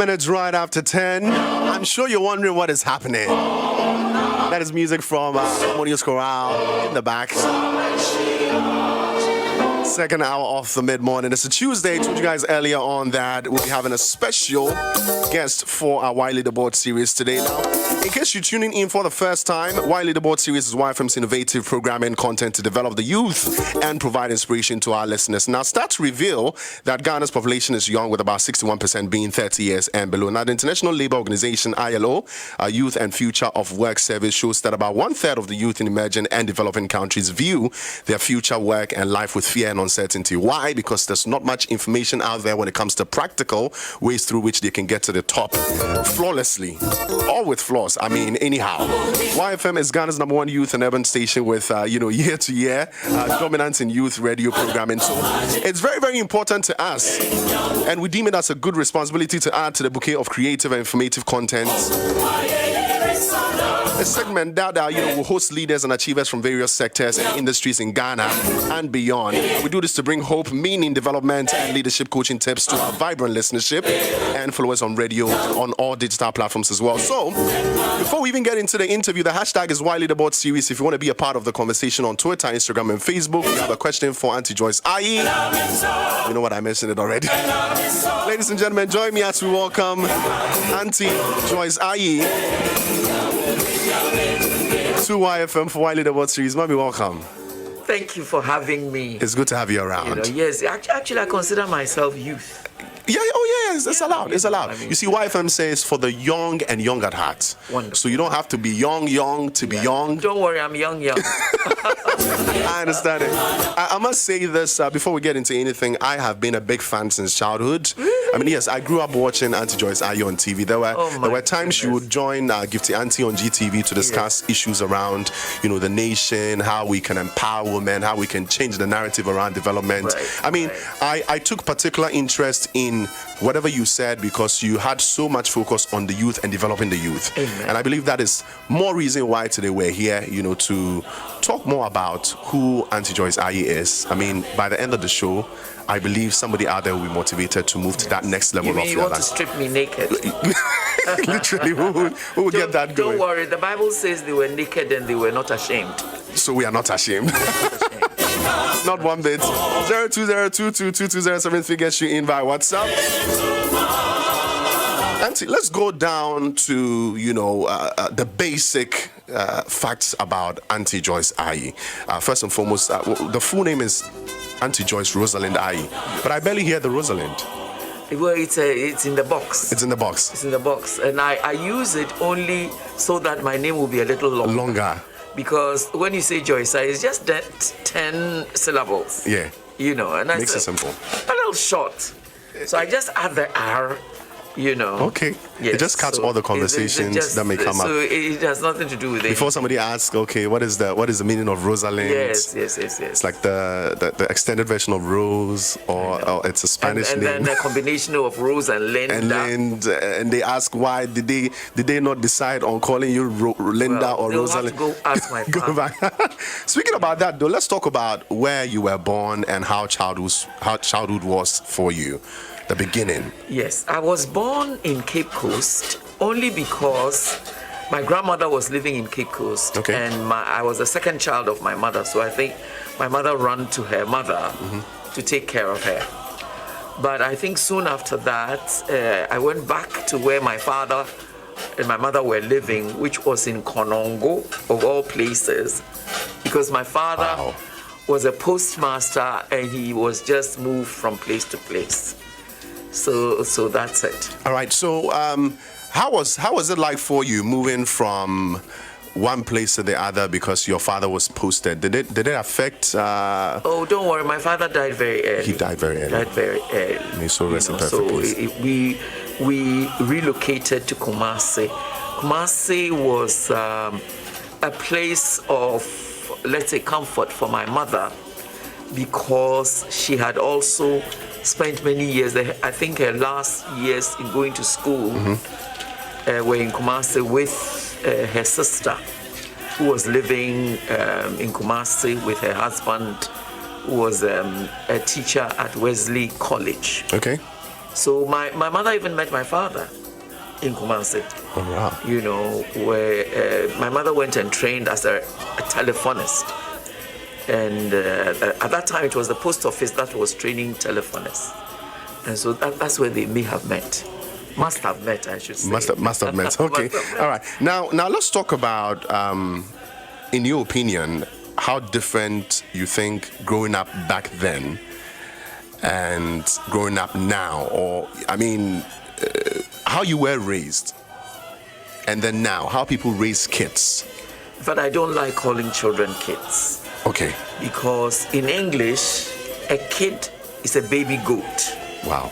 minutes right after 10. I'm sure you're wondering what is happening. That is music from Monius Chorale in the back. Second hour off the mid-morning. It's a Tuesday. I told you guys earlier on that we'll be having a special guest for our Why Leaderboard series today. Now, in case you're tuning in for the first time, Why Leaderboard series is YFM's innovative programming content to develop the youth and provide inspiration to our listeners. Now, stats reveal that Ghana's population is young, with about 61% being 30 years and below. Now, the International Labour Organization, ILO, Youth and Future of Work Service, shows that about 1/3 of the youth in emerging and developing countries view their future work and life with fear and uncertainty. Why? Because there's not much information out there when it comes to practical ways through which they can get to the top flawlessly, or with flaws. I mean, anyhow. YFM is Ghana's #1 youth and urban station with, year-to-year dominance in youth radio programming. So it's very, very important to us, and we deem it as a good responsibility to add to the bouquet of creative and informative content a segment that will host leaders and achievers from various sectors and industries in Ghana and beyond. We do this to bring hope, meaning, development, and leadership coaching tips to our vibrant listenership and followers on radio and on all digital platforms as well. So, before we even get into the interview, the hashtag is Why Leaderboard Series. If you want to be a part of the conversation on Twitter, Instagram, and Facebook, you have a question for Auntie Joyce, Aryee. You know what, I mentioned it already. Ladies and gentlemen, join me as we welcome Auntie Joyce, Aryee, to YFM for Why Leaderboard Series. Mommy, welcome. Thank you for having me. It's good to have you around. Yes, actually, I consider myself youth. Yeah, yes, it's allowed. It's allowed. You see, YFM says for the young and young at heart. Wonderful. So you don't have to be young to be young. Don't worry, I'm young. I understand it. I must say this before we get into anything. I have been a big fan since childhood. Really? I mean, yes, I grew up watching Auntie Joyce Aryee on TV. There were times she would join Gifty Auntie on GTV to discuss issues around, the nation, how we can empower women, how we can change the narrative around development. Right. I mean, I took particular interest in whatever you said because you had so much focus on the youth and developing the youth. Amen. And I believe that is more reason why today we're here, to talk more about who Auntie Joyce Aryee is. I mean, by the end of the show, I believe somebody out there will be motivated to move to that next level of you their want life. To strip me naked? Literally, we would get that going. Don't worry, the Bible says they were naked and they were not ashamed. So we are not ashamed. Not one bit. 0202222073 gets you in via WhatsApp. Auntie, let's go down to, the basic facts about Auntie Joyce Aryee. First and foremost, the full name is Auntie Joyce Rosalind Aryee, but I barely hear the Rosalind. Well, it's in the box. It's in the box. It's in the box, and I use it only so that my name will be a little longer. Because when you say Joyce, it's just 10 syllables. Yeah. And makes it simple. A little short. So I just add the R. Okay. Yes, it just cuts all the conversations that may come up. So it has nothing to do with it. Before somebody asks, okay, what is the meaning of Rosalind? Yes. It's like the extended version of Rose, or it's a Spanish name. And then a combination of Rose and Linda. And they ask why did they not decide on calling you Linda or Rosalind? Have to go ask my Go back. Speaking about that though, let's talk about where you were born and how childhood was for you. The beginning. Yes, I was born in Cape Coast only because my grandmother was living in Cape Coast, and I was the second child of my mother, so I think my mother ran to her mother to take care of her. But I think soon after that, I went back to where my father and my mother were living, which was in Konongo, of all places, because my father was a postmaster and he was just moved from place to place. So that's it. All right. So how was it like for you moving from one place to the other because your father was posted? Did it affect? Oh, don't worry. My father died very early. He died very early. May so rest in perfect peace. We relocated to Kumasi. Kumasi was a place of, let's say, comfort for my mother, because she had also spent many years, I think her last years in going to school were in Kumasi with her sister, who was living in Kumasi with her husband, who was a teacher at Wesley College. Okay. So my mother even met my father in Galamsey. Oh, wow. You know, where my mother went and trained as a telephonist. And at that time, it was the post office that was training telephonists. And so that's where they may have met. Must have met, I should say. Must have met. Okay. All right. Now let's talk about, in your opinion, how different you think growing up back then and growing up now, or I mean, how you were raised, and then now, how people raise kids. But I don't like calling children kids. Okay. Because in English, a kid is a baby goat. Wow.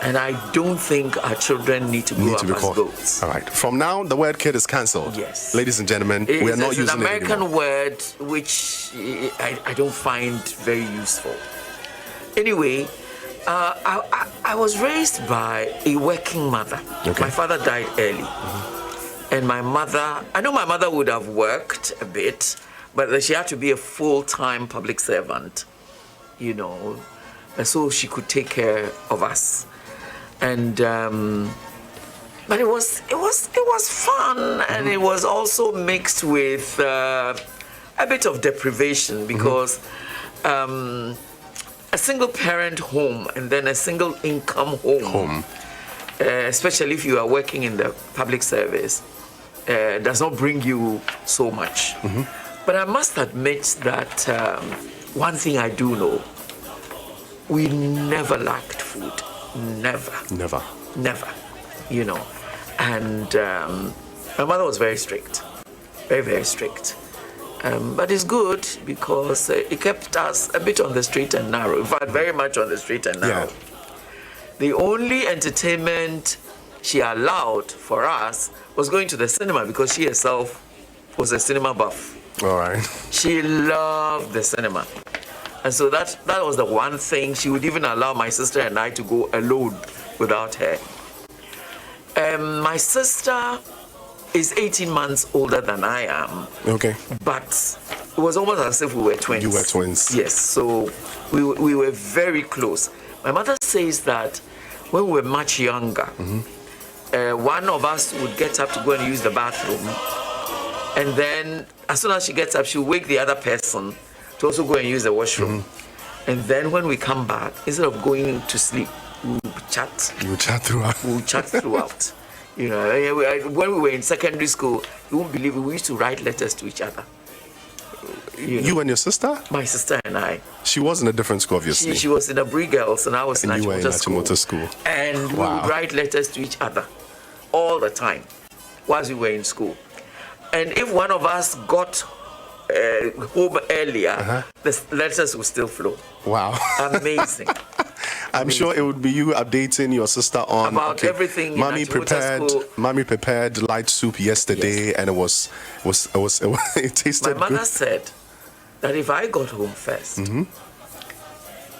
And I don't think our children need to grow up as goats. All right. From now, the word kid is cancelled. Yes. Ladies and gentlemen, we are not using it anymore. It's an American word which I don't find very useful. Anyway, I was raised by a working mother. Okay. My father died early. And my mother, I know my mother would have worked a bit, but she had to be a full-time public servant, you know, and so she could take care of us. And but it was fun, and it was also mixed with a bit of deprivation, because a single parent home and then a single income home. Especially if you are working in the public service, does not bring you so much. But I must admit that one thing I do know, we never lacked food. Never. You know. And my mother was very strict. Very, very strict. But it's good because it kept us a bit on the straight and narrow. In fact, very much on the straight and narrow. Yeah. The only entertainment she allowed for us was going to the cinema, because she herself was a cinema buff. All right. She loved the cinema. And so that was the one thing. She would even allow my sister and I to go alone without her. My sister is 18 months older than I am. Okay. But it was almost as if we were twins. You were twins. Yes. So we were very close. My mother says that when we were much younger, one of us would get up to go and use the bathroom. And then as soon as she gets up, she'll wake the other person to also go and use the washroom. And then when we come back, instead of going to sleep, we'll chat. You chat throughout. We'll chat throughout. You know, when we were in secondary school, you won't believe it, we used to write letters to each other. You and your sister? My sister and I. She was in a different school, obviously. She was in a Bree Girls, and I was in Achimota school. And we would write letters to each other all the time whilst we were in school. And if one of us got home earlier, the letters would still flow. Wow. Amazing. I'm sure it would be you updating your sister on about everything. Mommy prepared light soup yesterday, and it tasted My mother good. said that if I got home first,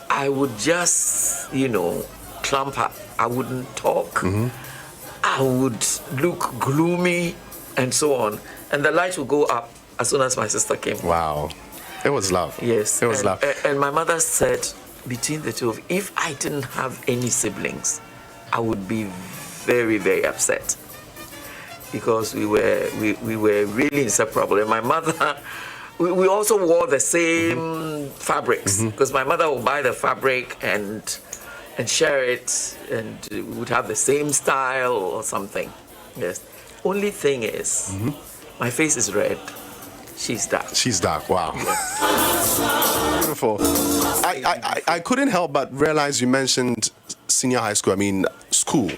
I would just, clump up. I wouldn't talk. I would look gloomy and so on. And the light would go up as soon as my sister came home. Wow. It was love. Yes. It was love. And my mother said, between the two of, if I didn't have any siblings, I would be very, very upset, because we were really inseparable. And my mother, we also wore the same fabrics, because my mother would buy the fabric and share it, and we would have the same style or something. Yes. Only thing is, my face is red. She's dark. She's dark. Wow. Yes. Beautiful. I couldn't help but realize you mentioned senior high school. I mean, school.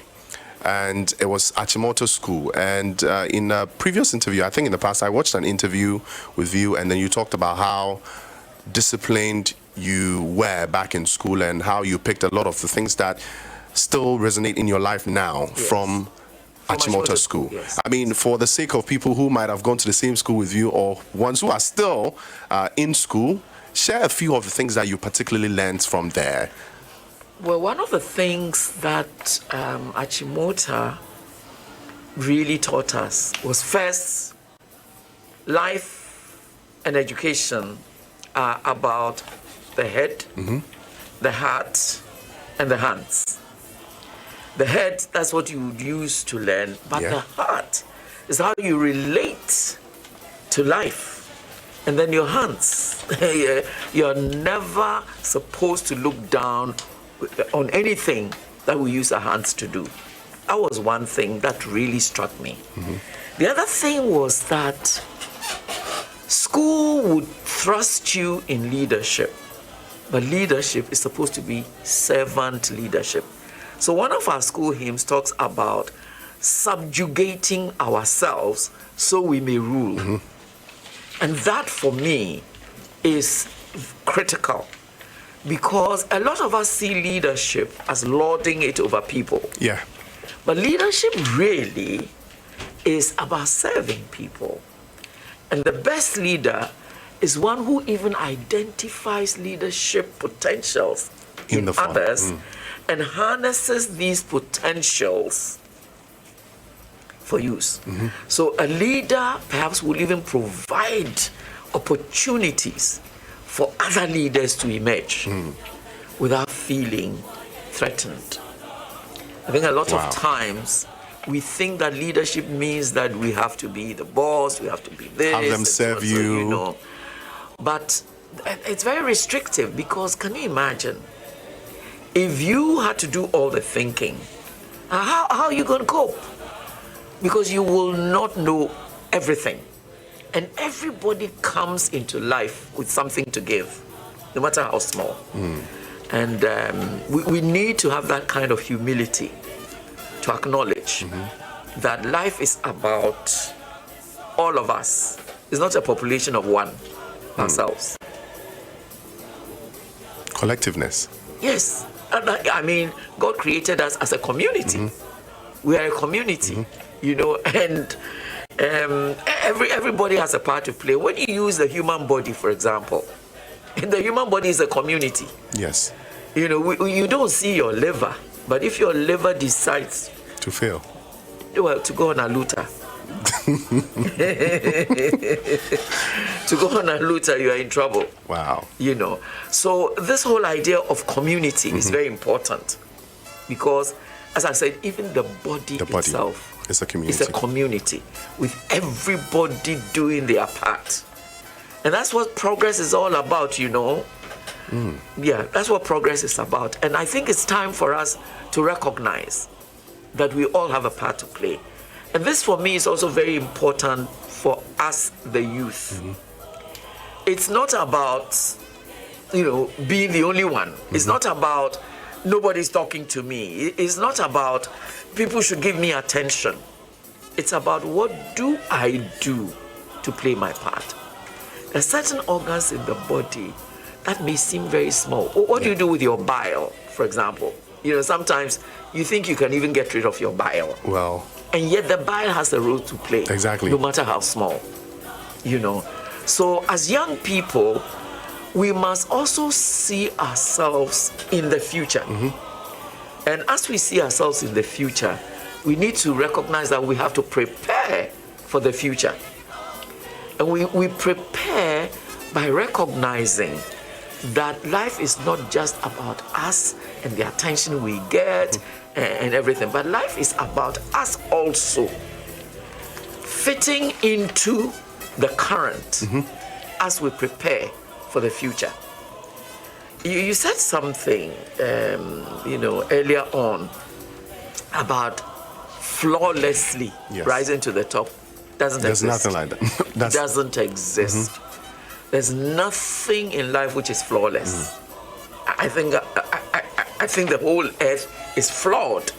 And it was Achimota School. And in a previous interview, I think in the past, I watched an interview with you, and then you talked about how disciplined you were back in school and how you picked a lot of the things that still resonate in your life now from Achimota School. Yes. I mean, for the sake of people who might have gone to the same school with you, or ones who are still in school, share a few of the things that you particularly learned from there. Well, one of the things that Achimota really taught us was, first, life and education are about the head, the heart, and the hands. The head, that's what you would use to learn, but Yeah. the heart is how you relate to life. And then your hands, you're never supposed to look down on anything that we use our hands to do. That was one thing that really struck me. The other thing was that school would thrust you in leadership, but leadership is supposed to be servant leadership. So one of our school hymns talks about subjugating ourselves so we may rule. And that for me is critical, because a lot of us see leadership as lording it over people. Yeah. But leadership really is about serving people. And the best leader is one who even identifies leadership potentials in the front. others and harnesses these potentials for use. So a leader perhaps will even provide opportunities for other leaders to emerge without feeling threatened. I think a lot of times we think that leadership means that we have to be the boss, we have to be this. Have them serve you. You know. But it's very restrictive, because can you imagine if you had to do all the thinking, how are you going to cope? Because you will not know everything. And everybody comes into life with something to give, no matter how small. And we need to have that kind of humility to acknowledge that life is about all of us. It's not a population of one, ourselves. Collectiveness. Yes. I mean, God created us as a community. We are a community, you know, and everybody has a part to play. When you use the human body, for example, the human body is a community. Yes. You know, you don't see your liver, but if your liver decides To fail. well, to go on a looter, to go on a looter, you are in trouble. Wow. You know, so this whole idea of community is very important, because, as I said, even the body itself is a community. is a community with everybody doing their part. And that's what progress is all about, you know. Yeah, that's what progress is about. And I think it's time for us to recognize that we all have a part to play. And this, for me, is also very important for us, the youth. It's not about, you know, being the only one. It's not about nobody's talking to me. It's not about people should give me attention. It's about what do I do to play my part. There are certain organs in the body that may seem very small. What do you do with your bile, for example? You know, sometimes you think you can even get rid of your bile. Well. And yet the bile has a role to play. Exactly. No matter how small, you know. So as young people, we must also see ourselves in the future. And as we see ourselves in the future, we need to recognize that we have to prepare for the future. And we prepare by recognizing that life is not just about us and the attention we get and everything, but life is about us also fitting into the current as we prepare for the future. You said something, you know, earlier on about flawlessly rising to the top. There's nothing like that. Doesn't exist. There's nothing in life which is flawless. I think the whole earth is flawed,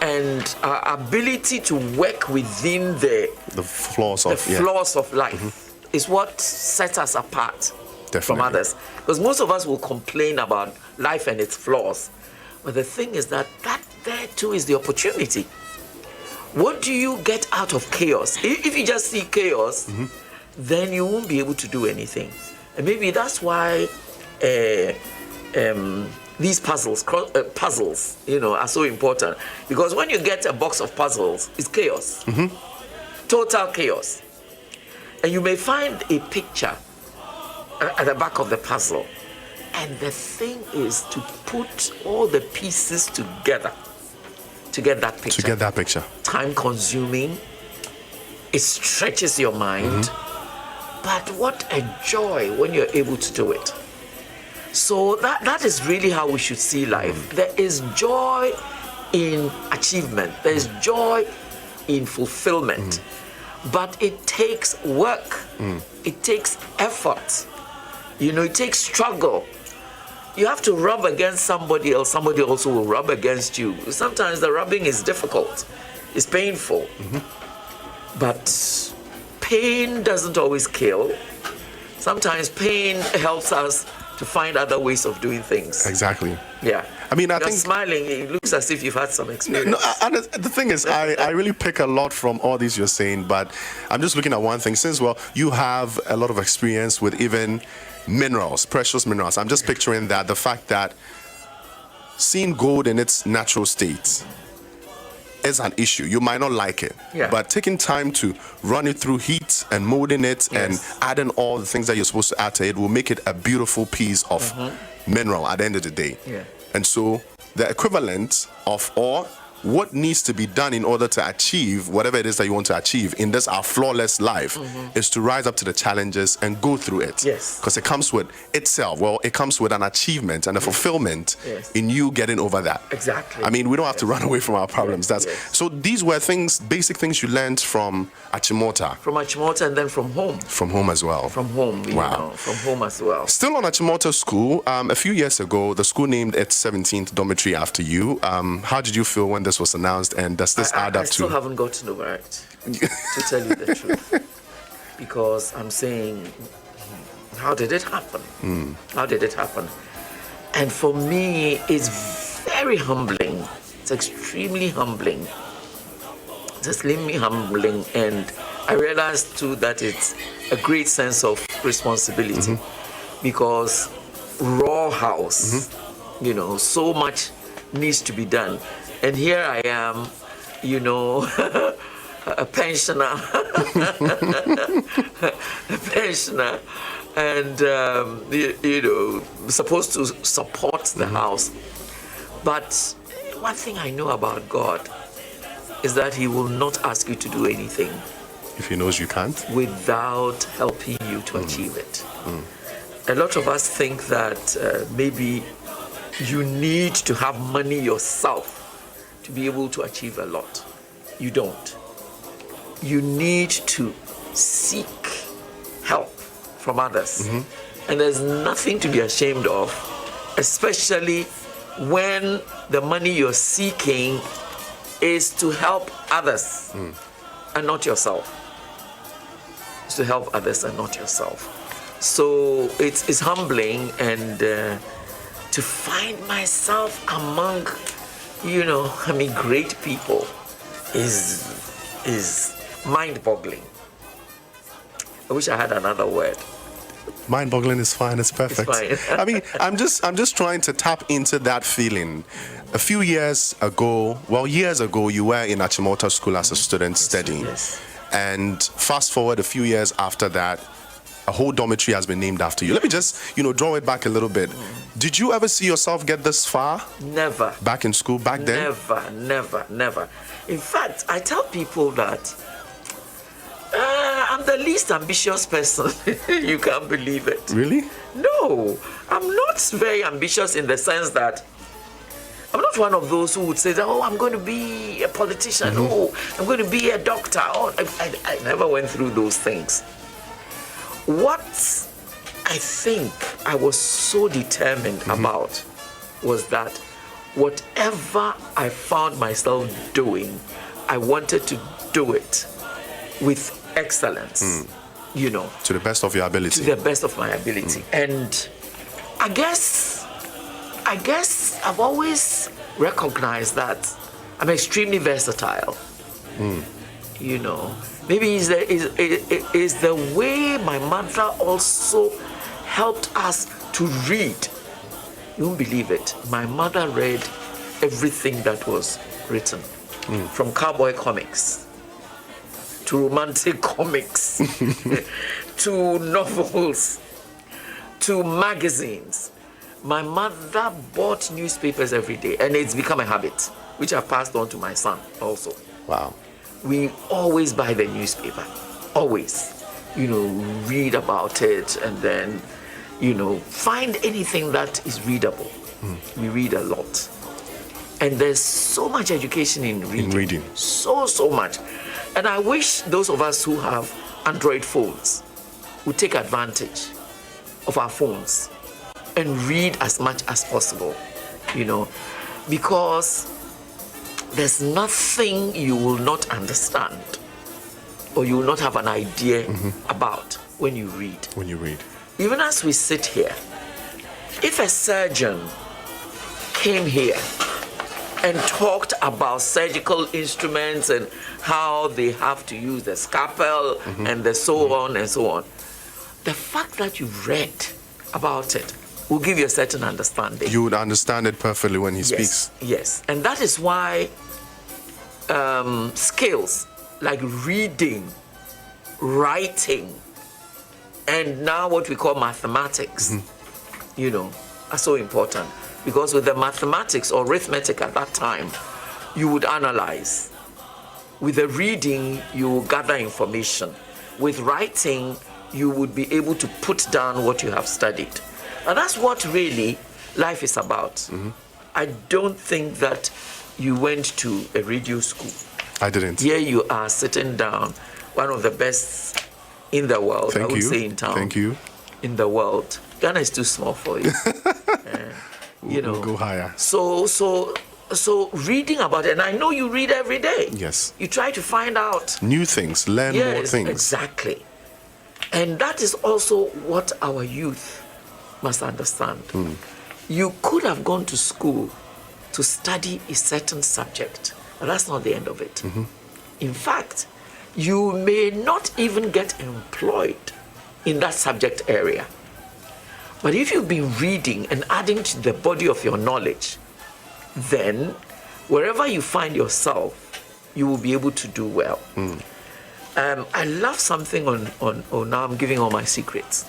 and our ability to work within the flaws of life is what sets us apart from others. Because most of us will complain about life and its flaws, but the thing is that there too is the opportunity. What do you get out of chaos? If you just see chaos, then you won't be able to do anything. And maybe that's why these puzzles, you know, are so important. Because when you get a box of puzzles, it's chaos. Total chaos. And you may find a picture at the back of the puzzle. And the thing is to put all the pieces together to get that picture. To get that picture. Time consuming. It stretches your mind. But what a joy when you're able to do it. So that is really how we should see life. There is joy in achievement. There is joy in fulfillment. But it takes work. It takes effort. It takes struggle. You have to rub against somebody else. Somebody also will rub against you. Sometimes the rubbing is difficult. It's painful. But pain doesn't always kill. Sometimes pain helps us to find other ways of doing things. Exactly. Yeah. I mean, I You're think smiling. It looks as if you've had some experience. No, and the thing is, I really pick a lot from all these you're saying, but I'm just looking at one thing. Since, well, you have a lot of experience with even minerals, precious minerals. I'm just picturing that, the fact that seeing gold in its natural state is an issue. You might not like it, but taking time to run it through heat and molding it and adding all the things that you're supposed to add to it will make it a beautiful piece of mineral at the end of the day. And so the equivalent of what needs to be done in order to achieve whatever it is that you want to achieve in this our flawless life is to rise up to the challenges and go through it. Because it comes with itself. Well, it comes with an achievement and a fulfillment in you getting over that. Exactly. I mean, we don't have to run away from our problems. So these were basic things you learned from Achimota. From Achimota and then from home. From home as well. From home, from home as well. Still on Achimota School, a few years ago, the school named its 17th dormitory after you. How did you feel when this was announced, and does this add up to? I still haven't gotten over it, to tell you the truth. Because I'm saying, how did it happen? How did it happen? And for me, it's very humbling. It's extremely humbling. It's extremely humbling. And I realized too that it's a great sense of responsibility. Because raw house, so much needs to be done. And here I am, a pensioner, and, supposed to support the house. But one thing I know about God is that He will not ask you to do anything if He knows you can't, without helping you to achieve it. A lot of us think that maybe you need to have money yourself to be able to achieve a lot. You don't. You need to seek help from others. And there's nothing to be ashamed of, especially when the money you're seeking is to help others and not yourself. It's to help others and not yourself. So it's humbling, and to find myself among great people is mind-boggling. I wish I had another word. Mind-boggling is fine. It's perfect. It's fine. I mean, I'm just trying to tap into that feeling. A few years ago, you were in Achimota School as a student studying. And fast forward a few years after that, a whole dormitory has been named after you. Let me just, draw it back a little bit. Did you ever see yourself get this far? Never. Back in school, back then? Never. In fact, I tell people that I'm the least ambitious person. You can't believe it. Really? No, I'm not very ambitious in the sense that I'm not one of those who would say that, I'm going to be a politician. I'm going to be a doctor. I never went through those things. What I think I was so determined about was that whatever I found myself doing, I wanted to do it with excellence, To the best of your ability. To the best of my ability. And I guess I've always recognized that I'm extremely versatile. Maybe it's the way my mother also helped us to read. You won't believe it. My mother read everything that was written, from cowboy comics to romantic comics to novels to magazines. My mother bought newspapers every day, and it's become a habit. which I passed on to my son also. Wow. We always buy the newspaper, always. Read about it and then, find anything that is readable. We read a lot. And there's so much education in reading. So much. And I wish those of us who have Android phones would take advantage of our phones and read as much as possible, because there's nothing you will not understand or you will not have an idea about when you read. Even as we sit here, if a surgeon came here and talked about surgical instruments and how they have to use the scalpel and the so on and so on, the fact that you've read about it will give you a certain understanding. You would understand it perfectly when he speaks. Yes, and that is why skills like reading, writing, and now what we call mathematics, are so important. Because with the mathematics or arithmetic at that time, you would analyze. With the reading, you will gather information. With writing, you would be able to put down what you have studied. And that's what really life is about. I don't think that you went to a radio school. I didn't. Here you are sitting down, one of the best in the world, I would say in town. Thank you. In the world. Ghana is too small for you. We'll go higher. So reading about it, and I know you read every day. Yes. You try to find out new things, learn more things. Exactly. And that is also what our youth must understand. You could have gone to school to study a certain subject, but that's not the end of it. In fact, you may not even get employed in that subject area. But if you've been reading and adding to the body of your knowledge, then wherever you find yourself, you will be able to do well. I love something on now I'm giving all my secrets.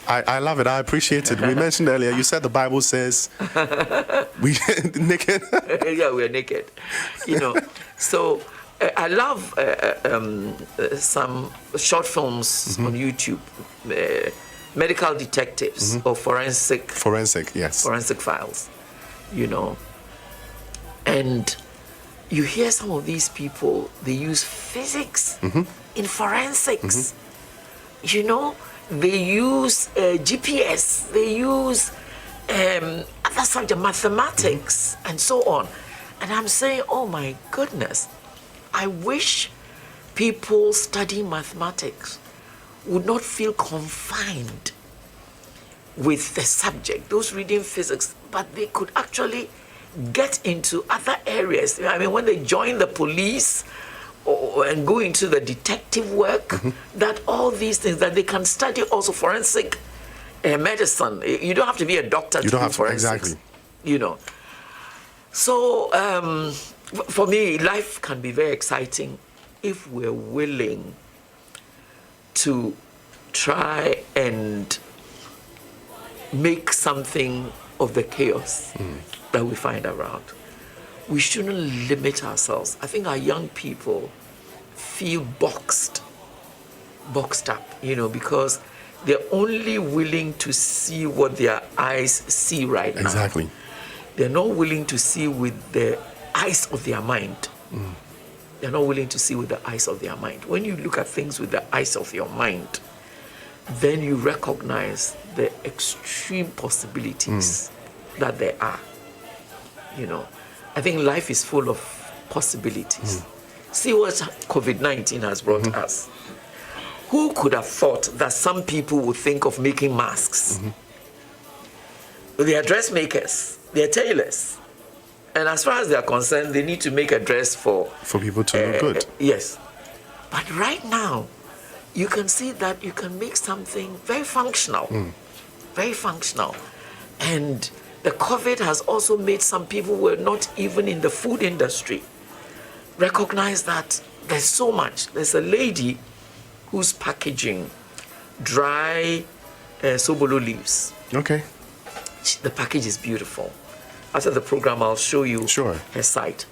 I love it. I appreciate it. We mentioned earlier, you said the Bible says we naked. Yeah, we're naked. So I love some short films on YouTube, medical detectives or forensic, yes. Forensic files, And you hear some of these people, they use physics in forensics. They use GPS, they use other subject, mathematics, and so on. And I'm saying, oh my goodness, I wish people studying mathematics would not feel confined with the subject, those reading physics, but they could actually get into other areas. I mean, when they join the police and go into the detective work, that all these things, that they can study also forensic medicine. You don't have to be a doctor to do forensics. Exactly. So for me, life can be very exciting if we're willing to try and make something of the chaos that we find around. We shouldn't limit ourselves. I think our young people feel boxed up, because they're only willing to see what their eyes see right now. Exactly. They're not willing to see with the eyes of their mind. They're not willing to see with the eyes of their mind. When you look at things with the eyes of your mind, then you recognize the extreme possibilities that there are. I think life is full of possibilities. See what COVID-19 has brought us. Who could have thought that some people would think of making masks? They are dressmakers, they are tailors. And as far as they are concerned, they need to make a dress for people to look good. Yes. But right now, you can see that you can make something very functional. Very functional. And the COVID has also made some people who were not even in the food industry recognize that there's so much. There's a lady who's packaging dry sobolo leaves. Okay. The package is beautiful. After the program, I'll show you her site.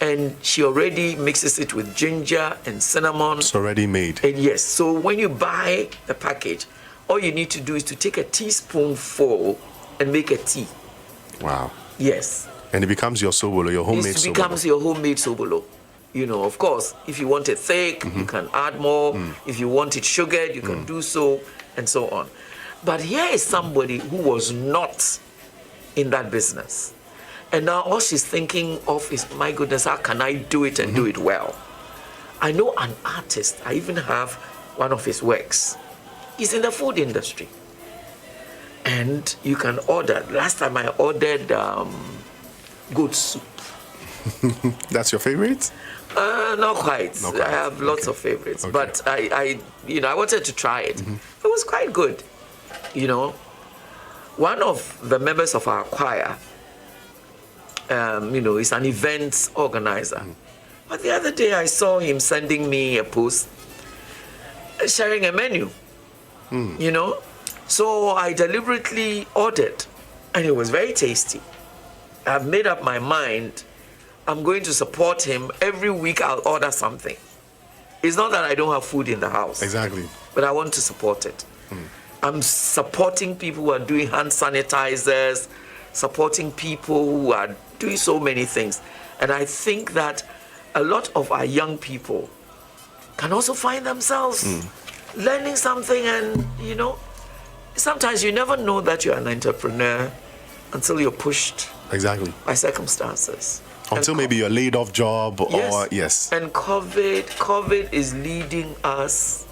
and she already mixes it with ginger and cinnamon. It's already made. And yes, so when you buy the package, all you need to do is to take a teaspoonful and make a tea. Wow. Yes. And it becomes your sobolo, your homemade sobolo. It becomes your homemade sobolo. You know, of course, if you want it thick, you can add more. If you want it sugared, you can do so, and so on. But here is somebody who was not in that business. And now all she's thinking of is, my goodness, how can I do it and do it well? I know an artist, I even have one of his works. He's in the food industry. And you can order. Last time I ordered goat soup. That's your favorite? Not quite. I have lots of favorites. Okay. But I wanted to try it. It was quite good. You know, one of the members of our choir, is an events organizer. But the other day I saw him sending me a post sharing a menu, you know. So I deliberately ordered, and it was very tasty. I've made up my mind. I'm going to support him. Every week I'll order something. It's not that I don't have food in the house. Exactly. But I want to support it. I'm supporting people who are doing hand sanitizers, supporting people who are doing so many things. And I think that a lot of our young people can also find themselves learning something, and, you know, sometimes you never know that you're an entrepreneur until you're pushed by circumstances. Until maybe you're laid off job or yes. And COVID is leading us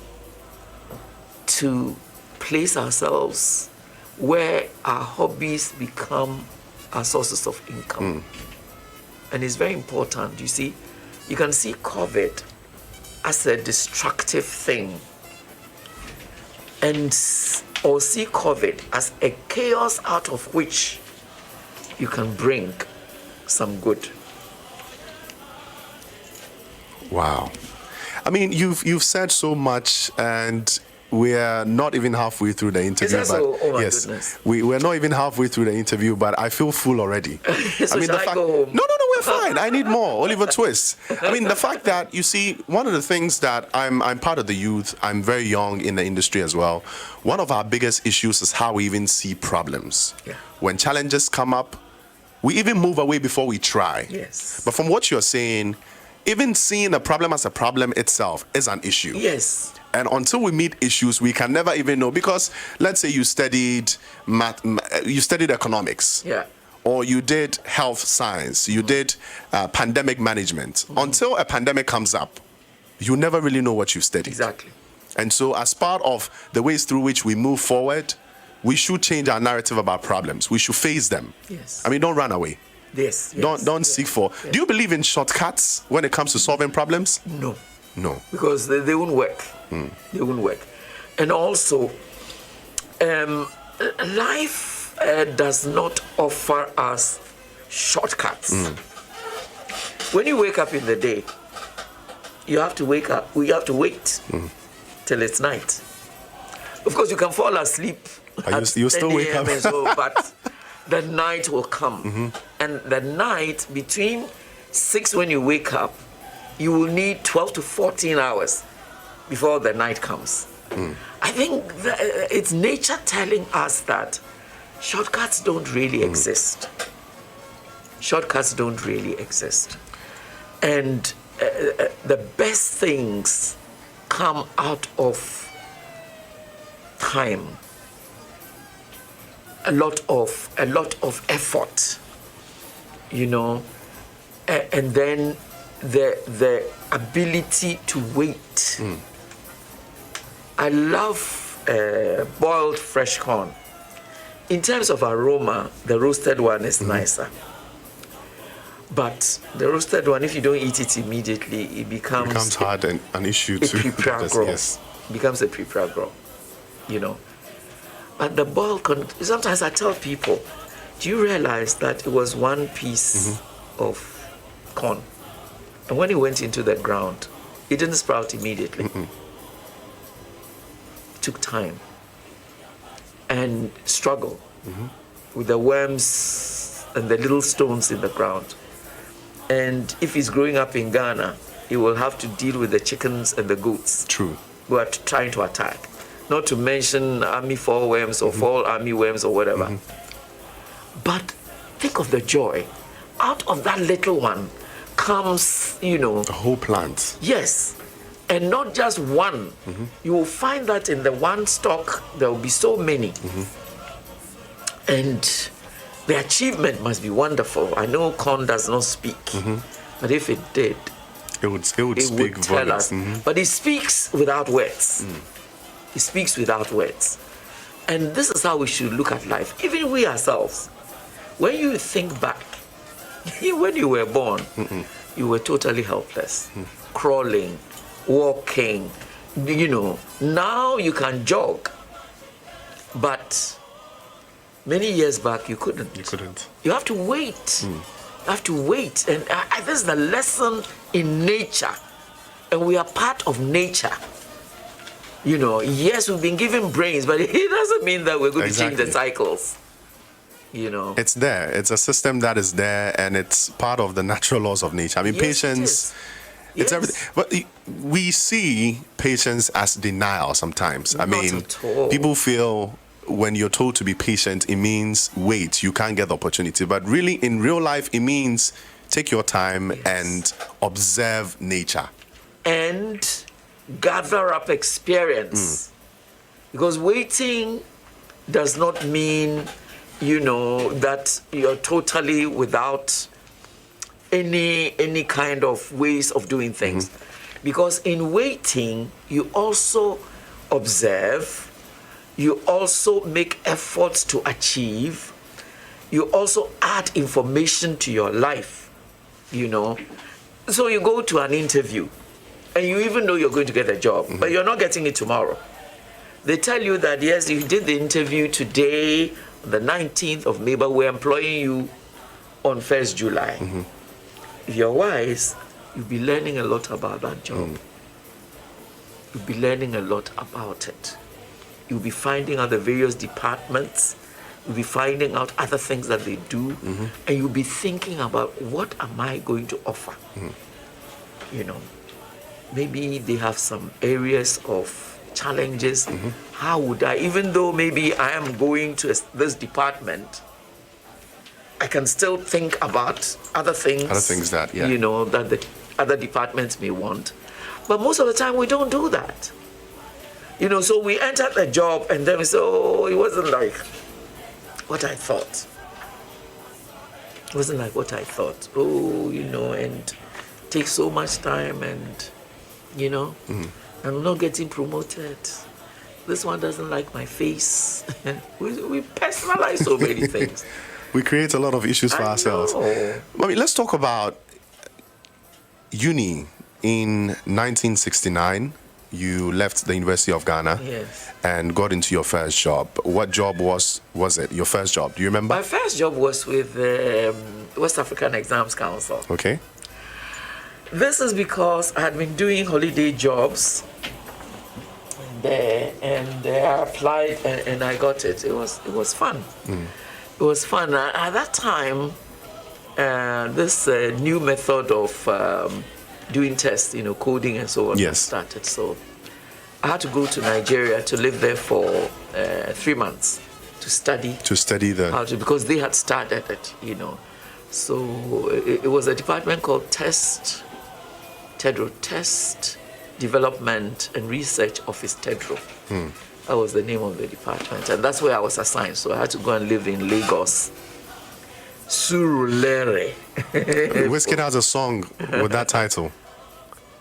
to place ourselves where our hobbies become our sources of income. And it's very important. You see, you can see COVID as a destructive thing, or see COVID as a chaos out of which you can bring some good. Wow. I mean, you've said so much, and we're not even halfway through the interview. Is that so? Oh my goodness. We're not even halfway through the interview, but I feel full already. So I mean, I go home? No, we're fine. I need more. Oliver Twist. I mean, the fact that, you see, one of the things that I'm part of the youth, I'm very young in the industry as well. One of our biggest issues is how we even see problems. Yeah. When challenges come up, we even move away before we try. Yes. But from what you're saying, even seeing a problem as a problem itself is an issue. Yes. And until we meet issues, we can never even know. Because let's say you studied you studied economics. Yeah. Or you did health science. You did pandemic management. Until a pandemic comes up, you never really know what you studied. Exactly. And so as part of the ways through which we move forward, we should change our narrative about problems. We should face them. Yes. I mean, don't run away. Yes. Don't seek for. Yes. Do you believe in shortcuts when it comes to solving problems? No. Because they won't work. They won't work. And also, life does not offer us shortcuts. When you wake up in the day, you have to wake up. We have to wait till it's night. Of course, you can fall asleep. You still wake up. But the night will come. And the night, between 6 when you wake up, you will need 12 to 14 hours before the night comes. I think it's nature telling us that shortcuts don't really exist. Shortcuts don't really exist. And the best things come out of time. A lot of effort, you know, and then the ability to wait. I love boiled fresh corn. In terms of aroma, the roasted one is nicer. But the roasted one, if you don't eat it immediately, it becomes hard and an issue to yes. It becomes a pre-pragro, you know. But the boiled corn, sometimes I tell people, do you realize that it was one piece of corn? And when it went into the ground, it didn't sprout immediately. It took time and struggle with the worms and the little stones in the ground. And if he's growing up in Ghana, he will have to deal with the chickens and the goats. True. Who are trying to attack. Not to mention army fall worms or fall army worms or whatever. But think of the joy. Out of that little one comes, The whole plant. Yes. And not just one. You will find that in the one stock, there will be so many. And the achievement must be wonderful. I know corn does not speak. But if it did, it would speak tell volumes. us. But it speaks without words. It speaks without words. And this is how we should look at life. Even we ourselves. When you think back, when you were born, you were totally helpless. Crawling, walking, now you can jog. But many years back, you couldn't. You couldn't. You have to wait. You have to wait. And this is the lesson in nature. And we are part of nature. Yes, we've been given brains, but it doesn't mean that we're going to change the cycles. It's there. It's a system that is there, and it's part of the natural laws of nature. I mean, patience. It's everything. But we see patience as denial sometimes. Not at all. People feel when you're told to be patient, it means wait, you can't get the opportunity. But really, in real life, it means take your time and observe nature. And gather up experience. Because waiting does not mean, that you're totally without any kind of ways of doing things. Because in waiting, you also observe, you also make efforts to achieve, you also add information to your life, So you go to an interview, and you even know you're going to get a job, but you're not getting it tomorrow. They tell you that, yes, you did the interview today, on the 19th of May, but we're employing you on 1st July. If you're wise, you'll be learning a lot about that job. You'll be learning a lot about it. You'll be finding out the various departments. You'll be finding out other things that they do. And you'll be thinking about, what am I going to offer? Maybe they have some areas of challenges. How would I, even though maybe I am going to this department, I can still think about other things. Other things that, that the other departments may want. But most of the time, we don't do that. So we enter the job and then we say, oh, it wasn't like what I thought. It wasn't like what I thought. Oh, and it takes so much time and, I'm not getting promoted. This one doesn't like my face. we personalize so many things. We create a lot of issues for ourselves. Mommy, let's talk about uni. In 1969, you left the University of Ghana and got into your first job. What job was it? Your first job? Do you remember? My first job was with West African Exams Council. Okay. This is because I had been doing holiday jobs there, and I applied and I got it. It was fun. It was fun. At that time, this new method of doing tests, coding and so on, started. So I had to go to Nigeria to live there for 3 months to study. To study because they had started it, So it was a department called Test Development and Research Office, TEDRO. That was the name of the department. And that's where I was assigned. So I had to go and live in Lagos. Surulere. Wizkid has a song with that title.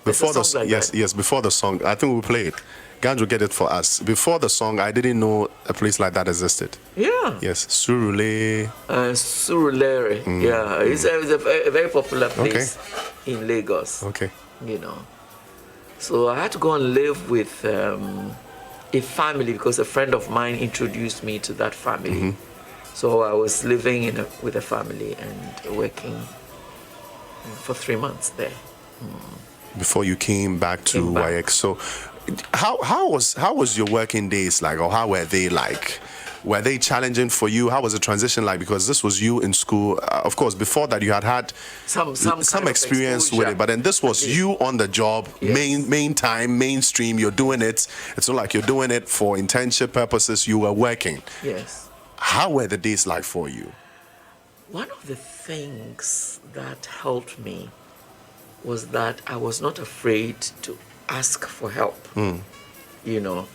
Before the song, yes, before the song. I think we'll play it. Ganj will get it for us. Before the song, I didn't know a place like that existed. Yeah. Yes, Surulere. Surulere. Yeah, it's a very popular place in Lagos. Okay. So I had to go and live with a family because a friend of mine introduced me to that family. So I was living with a family and working for 3 months there. Before you came back to YX. So how was your working days like, or how were they like? Were they challenging for you? How was the transition like? Because this was you in school. Of course, before that you had some experience with it, but then this was you on the job, yes. main time, mainstream. You're doing it. It's not like you're doing it for internship purposes. You were working. Yes. How were the days like for you? One of the things that helped me was that I was not afraid to ask for help. You know,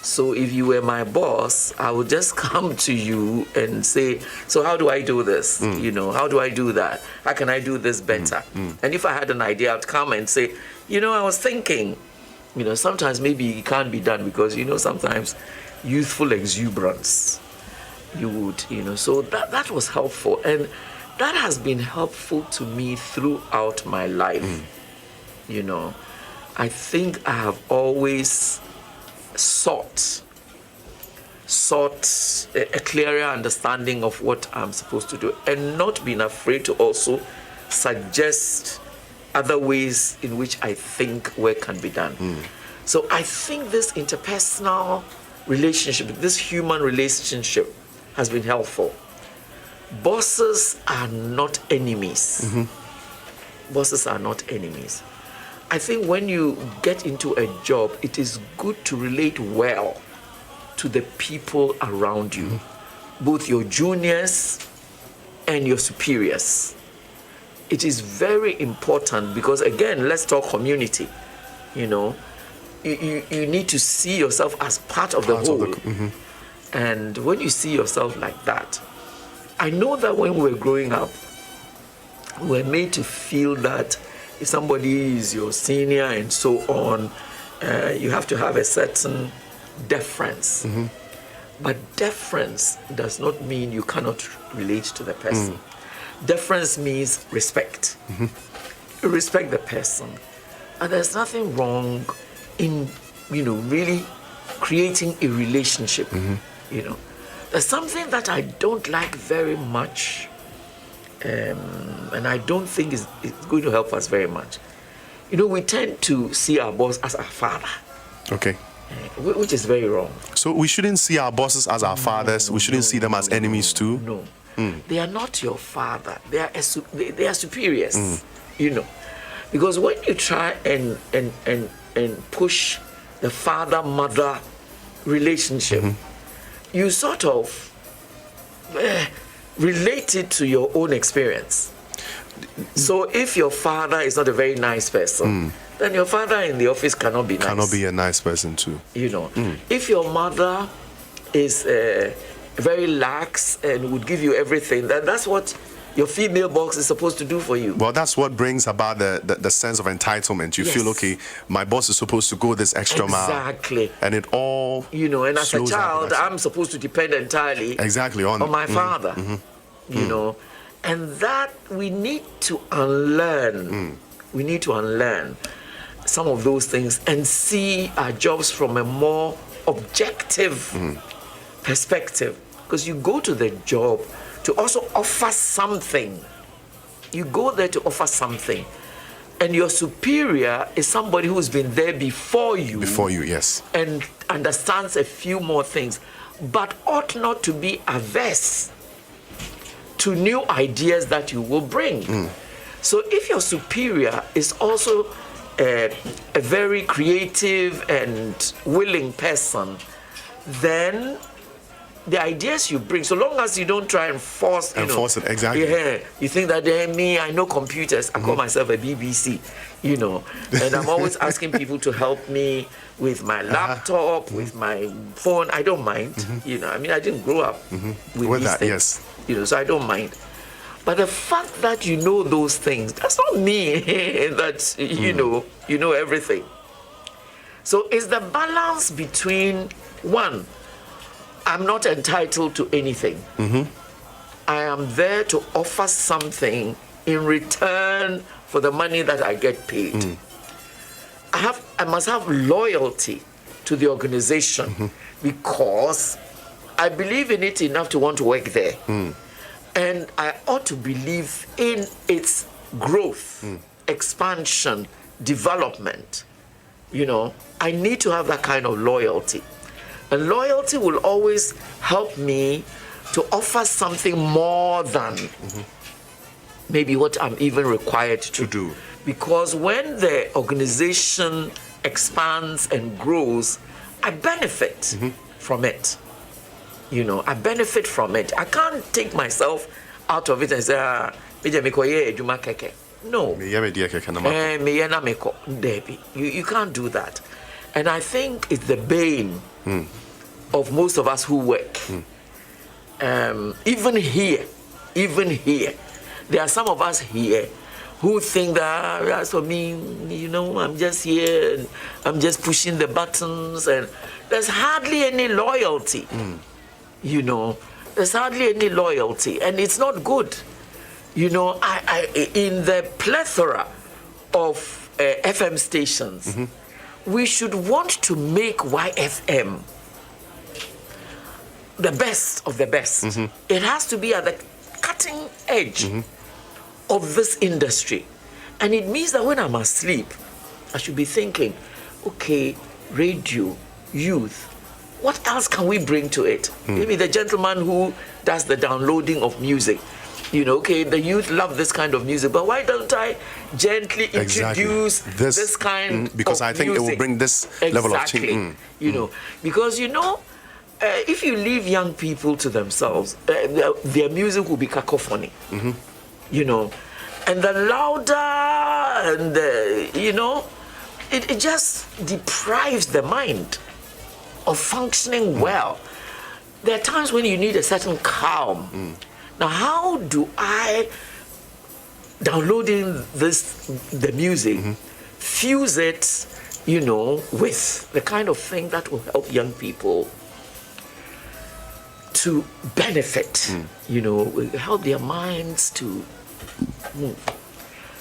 so if you were my boss, I would just come to you and say, so how do I do this? You know, how do I do that? How can I do this better? And if I had an idea, I'd come and say, you know, I was thinking, you know, sometimes maybe it can't be done because, you know, sometimes youthful exuberance, you would, you know, so that was helpful. And that has been helpful to me throughout my life. You know, I think I have always sought a clearer understanding of what I'm supposed to do and not been afraid to also suggest other ways in which I think work can be done. So I think this interpersonal relationship, this human relationship has been helpful. Bosses are not enemies. Bosses are not enemies. I think when you get into a job, it is good to relate well to the people around you, both your juniors and your superiors. It is very important because, again, let's talk community. You know, you need to see yourself as part of the whole. And when you see yourself like that, I know that when we were growing up, we were made to feel that if somebody is your senior and so on, you have to have a certain deference. But deference does not mean you cannot relate to the person. Deference means respect. You respect the person. And there's nothing wrong in, you know, really creating a relationship. You know, there's something that I don't like very much, and I don't think it's going to help us very much. You know, we tend to see our boss as our father. Okay. Which is very wrong. So we shouldn't see our bosses as our fathers. We shouldn't see them as enemies too. No. They are not your father. They are superiors. You know, because when you try and push the father-mother relationship, you sort of relate it to your own experience. So if your father is not a very nice person, then your father in the office cannot be nice. Cannot be a nice person too. You know, if your mother is very lax and would give you everything, then that's what your female boss is supposed to do for you. Well, that's what brings about the sense of entitlement. You feel, okay, my boss is supposed to go this extra mile. Exactly. And it all, you know, and as a child, I'm supposed to depend entirely on my father. You know, and that we need to unlearn. We need to unlearn some of those things and see our jobs from a more objective perspective. Because you go to the job to also offer something. You go there to offer something. And your superior is somebody who's been there before you. Before you, yes. And understands a few more things, but ought not to be averse to new ideas that you will bring. So if your superior is also a very creative and willing person, then the ideas you bring, so long as you don't try and force it, exactly. Yeah, you think that me, I know computers. I call myself a BBC, you know, and I'm always asking people to help me with my laptop, with my phone. I don't mind, you know. I mean, I didn't grow up with these that, things, yes. you know, so I don't mind. But the fact that you know those things, that's not mean that you know everything. So it's the balance between one. I'm not entitled to anything. I am there to offer something in return for the money that I get paid. I must have loyalty to the organization because I believe in it enough to want to work there. And I ought to believe in its growth, expansion, development. You know, I need to have that kind of loyalty. And loyalty will always help me to offer something more than maybe what I'm even required to do. Because when the organization expands and grows, I benefit from it. You know, I benefit from it. I can't take myself out of it and say, no. You can't do that. And I think it's the bane of most of us who work. Even here, there are some of us here who think that as for me, you know, I'm just here, and I'm just pushing the buttons, and there's hardly any loyalty. You know, there's hardly any loyalty, and it's not good. You know, I in the plethora of FM stations, we should want to make YFM the best of the best. It has to be at the cutting edge of this industry. And it means that when I'm asleep, I should be thinking, okay, radio, youth, what else can we bring to it? Maybe the gentleman who does the downloading of music. You know, okay, the youth love this kind of music, but why don't I gently introduce this kind because of I think music? it will bring this level of change. You know, because you know, if you leave young people to themselves, their music will be cacophony. You know, and the louder and you know, it just deprives the mind of functioning well. There are times when you need a certain calm. Now, how do I, downloading the music, fuse it, you know, with the kind of thing that will help young people to benefit, you know, help their minds to move.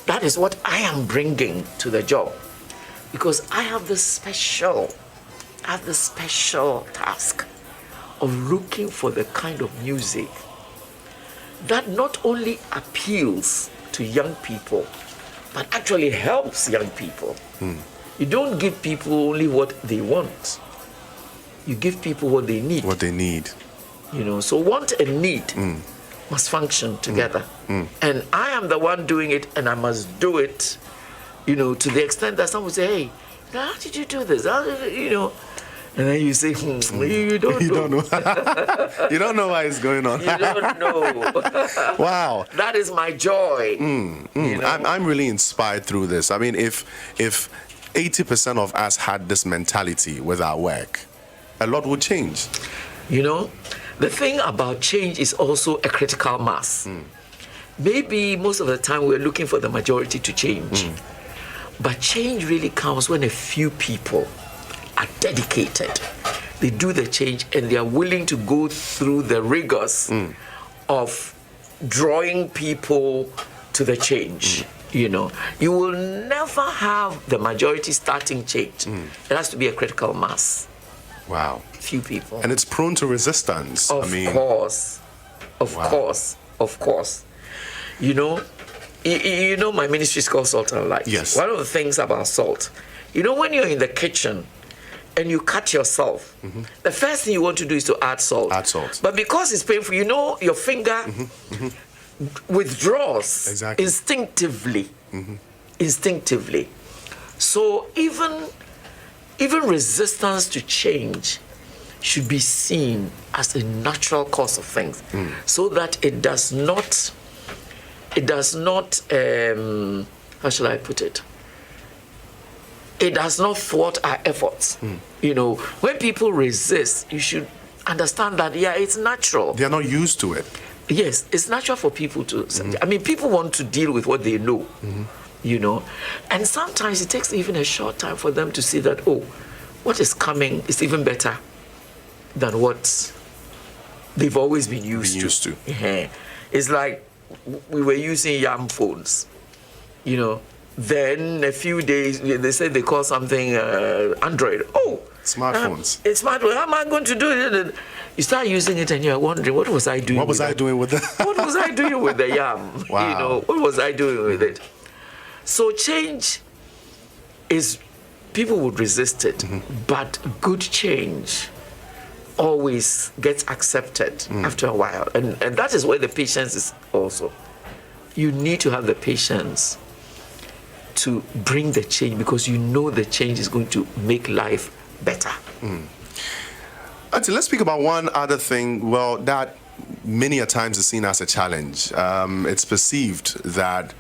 That is what I am bringing to the job, because I have this special task of looking for the kind of music that not only appeals to young people, but actually helps young people. You don't give people only what they want. You give people what they need. What they need. You know, so want and need must function together. And I am the one doing it, and I must do it, you know, to the extent that someone will say, hey, how did you do this? How did you know? And then you say, you don't know. You don't know. You don't know why it's going on. You don't know. Wow. That is my joy. You know? I'm really inspired through this. I mean, if 80% of us had this mentality with our work, a lot would change. You know, the thing about change is also a critical mass. Maybe most of the time we're looking for the majority to change. But change really comes when a few people are dedicated. They do the change, and they are willing to go through the rigors of drawing people to the change. You know, you will never have the majority starting change. It has to be a critical mass. Wow. Few people. And it's prone to resistance. Of course. You know, my ministry is called Salt and Light. Yes. One of the things about salt, you know, when you're in the kitchen and you cut yourself, the first thing you want to do is to add salt. Add salt. But because it's painful, you know, your finger withdraws instinctively. Instinctively. So even resistance to change should be seen as a natural course of things, so that it does not, how shall I put it? It does not thwart our efforts. You know, when people resist, you should understand that, yeah, it's natural. They're not used to it. Yes, it's natural for people to, I mean, people want to deal with what they know, you know, and sometimes it takes even a short time for them to see that, oh, what is coming is even better than what they've always been used to. Yeah. It's like we were using YAM phones, you know. Then a few days, they said they call something Android. Oh, smartphones. It's smartphone. How am I going to do it? You start using it and you're wondering, what was I doing? What was I doing with it? What was I doing with the YAM? Wow. You know, what was I doing with it? So change is, people would resist it, but good change always gets accepted after a while. And that is where the patience is also. You need to have the patience to bring the change, because you know the change is going to make life better. Let's speak about one other thing, well, that many a times is seen as a challenge. It's perceived that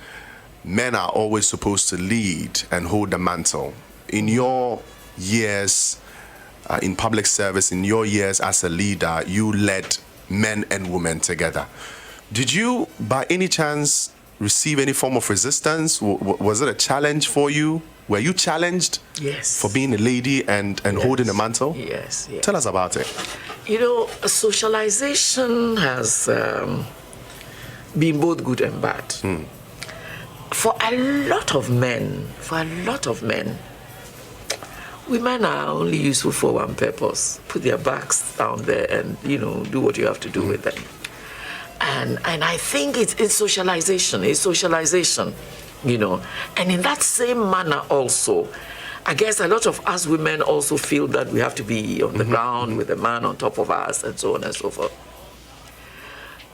men are always supposed to lead and hold the mantle. In your years in public service, in your years as a leader, you led men and women together. Did you, by any chance, receive any form of resistance? Was it a challenge for you? Were you challenged for being a lady and holding a mantle? Yes. Tell us about it. You know, socialization has been both good and bad. For a lot of men, women are only useful for one purpose: put their backs down there and, do what you have to do with them. And I think it's socialization. And in that same manner also, I guess a lot of us women also feel that we have to be on the ground with a man on top of us and so on and so forth.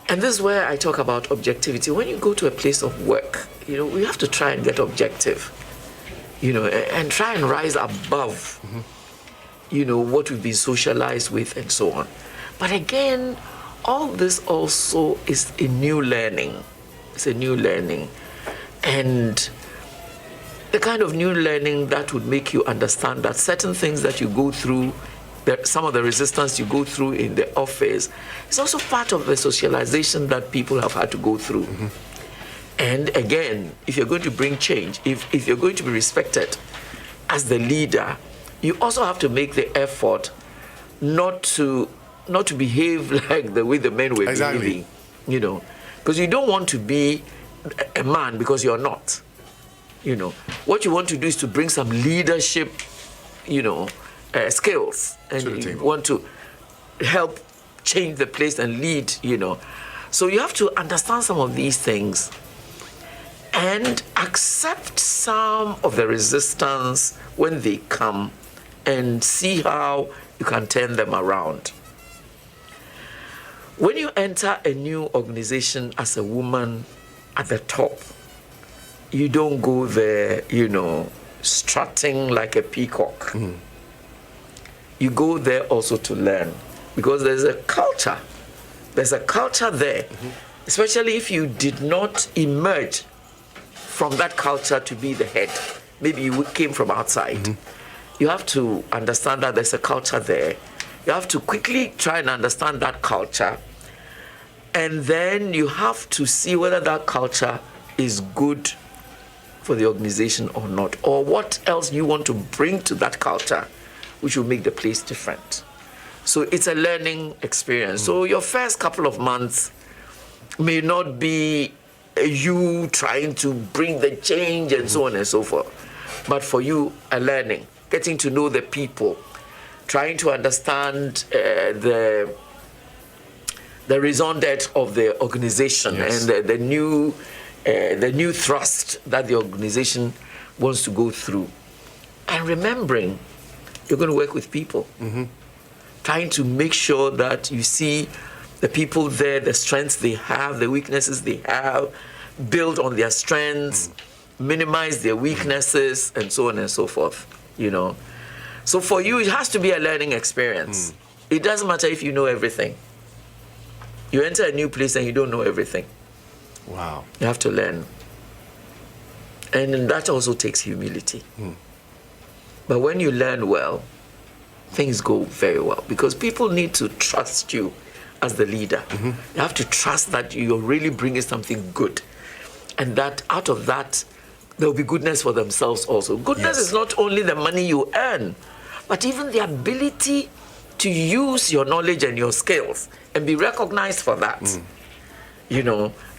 And this is where I talk about objectivity. When you go to a place of work, we have to try and get objective, and try and rise above, what we've been socialized with and so on. But again, all this also is a new learning. It's a new learning. And the kind of new learning that would make you understand that certain things that you go through, that some of the resistance you go through in the office, is also part of the socialization that people have had to go through. And again, if you're going to bring change, if you're going to be respected as the leader, you also have to make the effort not to behave like the way the men were behaving, because you don't want to be a man because you're not. What you want to do is to bring some leadership, skills, and you want to help change the place and lead, So you have to understand some of these things and accept some of the resistance when they come and see how you can turn them around. When you enter a new organization as a woman at the top, you don't go there, strutting like a peacock. You go there also to learn, because there's a culture. There's a culture there, especially if you did not emerge from that culture to be the head. Maybe you came from outside. You have to understand that there's a culture there. You have to quickly try and understand that culture. And then you have to see whether that culture is good for the organization or not, or what else you want to bring to that culture, which will make the place different. So it's a learning experience. So your first couple of months may not be you trying to bring the change and so on and so forth, but for you, a learning, getting to know the people, trying to understand the raison d'etre of the organization and the new thrust that the organization wants to go through. And remembering, you're going to work with people. Trying to make sure that you see the people there, the strengths they have, the weaknesses they have, build on their strengths, minimize their weaknesses, and so on and so forth, So for you, it has to be a learning experience. It doesn't matter if you know everything. You enter a new place and you don't know everything. Wow. You have to learn. And that also takes humility. But when you learn well, things go very well, because people need to trust you as the leader. You have to trust that you're really bringing something good, and that out of that, there will be goodness for themselves also. Goodness is not only the money you earn, but even the ability to use your knowledge and your skills and be recognized for that.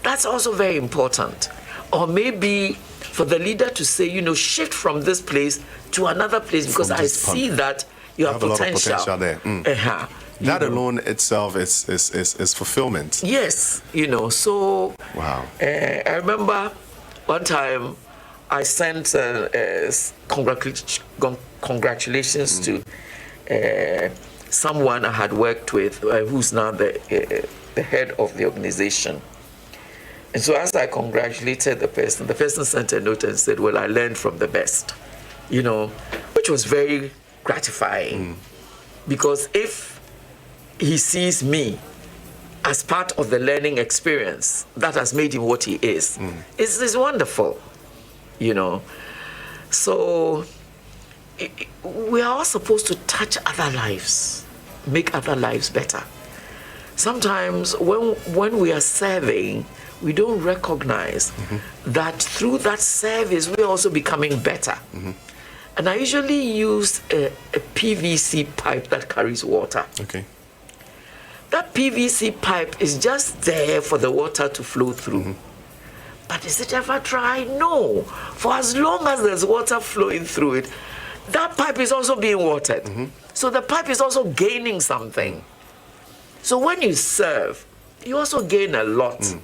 That's also very important. Or maybe for the leader to say, shift from this place to another place, because I see that you have potential. A lot of potential there. That alone itself is fulfillment. Yes, so wow. I remember one time I sent congratulations to someone I had worked with, who's now the head of the organization. And so as I congratulated the person sent a note and said, well, I learned from the best, which was very gratifying. Because if he sees me as part of the learning experience that has made him what he is, it's wonderful, So we are all supposed to touch other lives, make other lives better. Sometimes when we are serving, we don't recognize that through that service, we're also becoming better. And I usually use a PVC pipe that carries water. Okay. That PVC pipe is just there for the water to flow through. But is it ever dry? No. For as long as there's water flowing through it, that pipe is also being watered. So the pipe is also gaining something. So when you serve, you also gain a lot.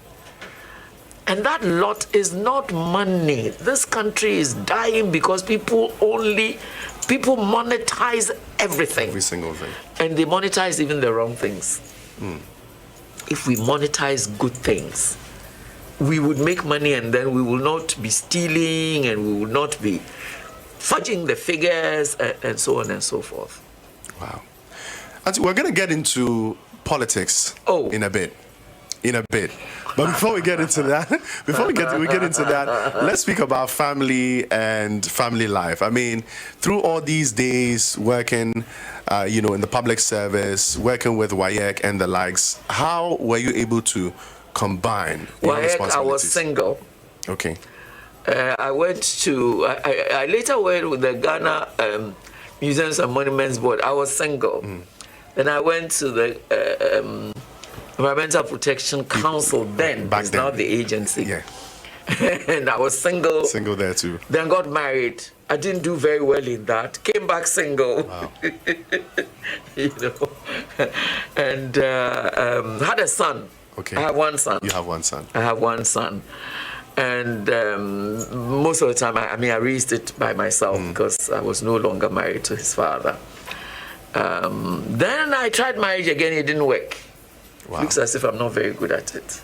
And that lot is not money. This country is dying because people monetize everything. Every single thing. And they monetize even the wrong things. If we monetize good things, we would make money, and then we will not be stealing, and we will not be fudging the figures, and so on and so forth. Wow. And we're going to get into politics in a bit. But before we get into that, let's speak about family and family life. I mean, through all these days working, in the public service, working with WAEC and the likes, how were you able to combine your responsibilities? I was single. Okay. I later went with the Ghana Museums and Monuments Board. I was single. Then I went to the Environmental Protection Council, it's now the agency. Yeah. And I was single. Single there too. Then got married. I didn't do very well in that. Came back single. Wow. And had a son. Okay. I have one son. You have one son. I have one son. And most of the time, I raised it by myself because I was no longer married to his father. Then I tried marriage again. It didn't work. Wow. Looks as if I'm not very good at it.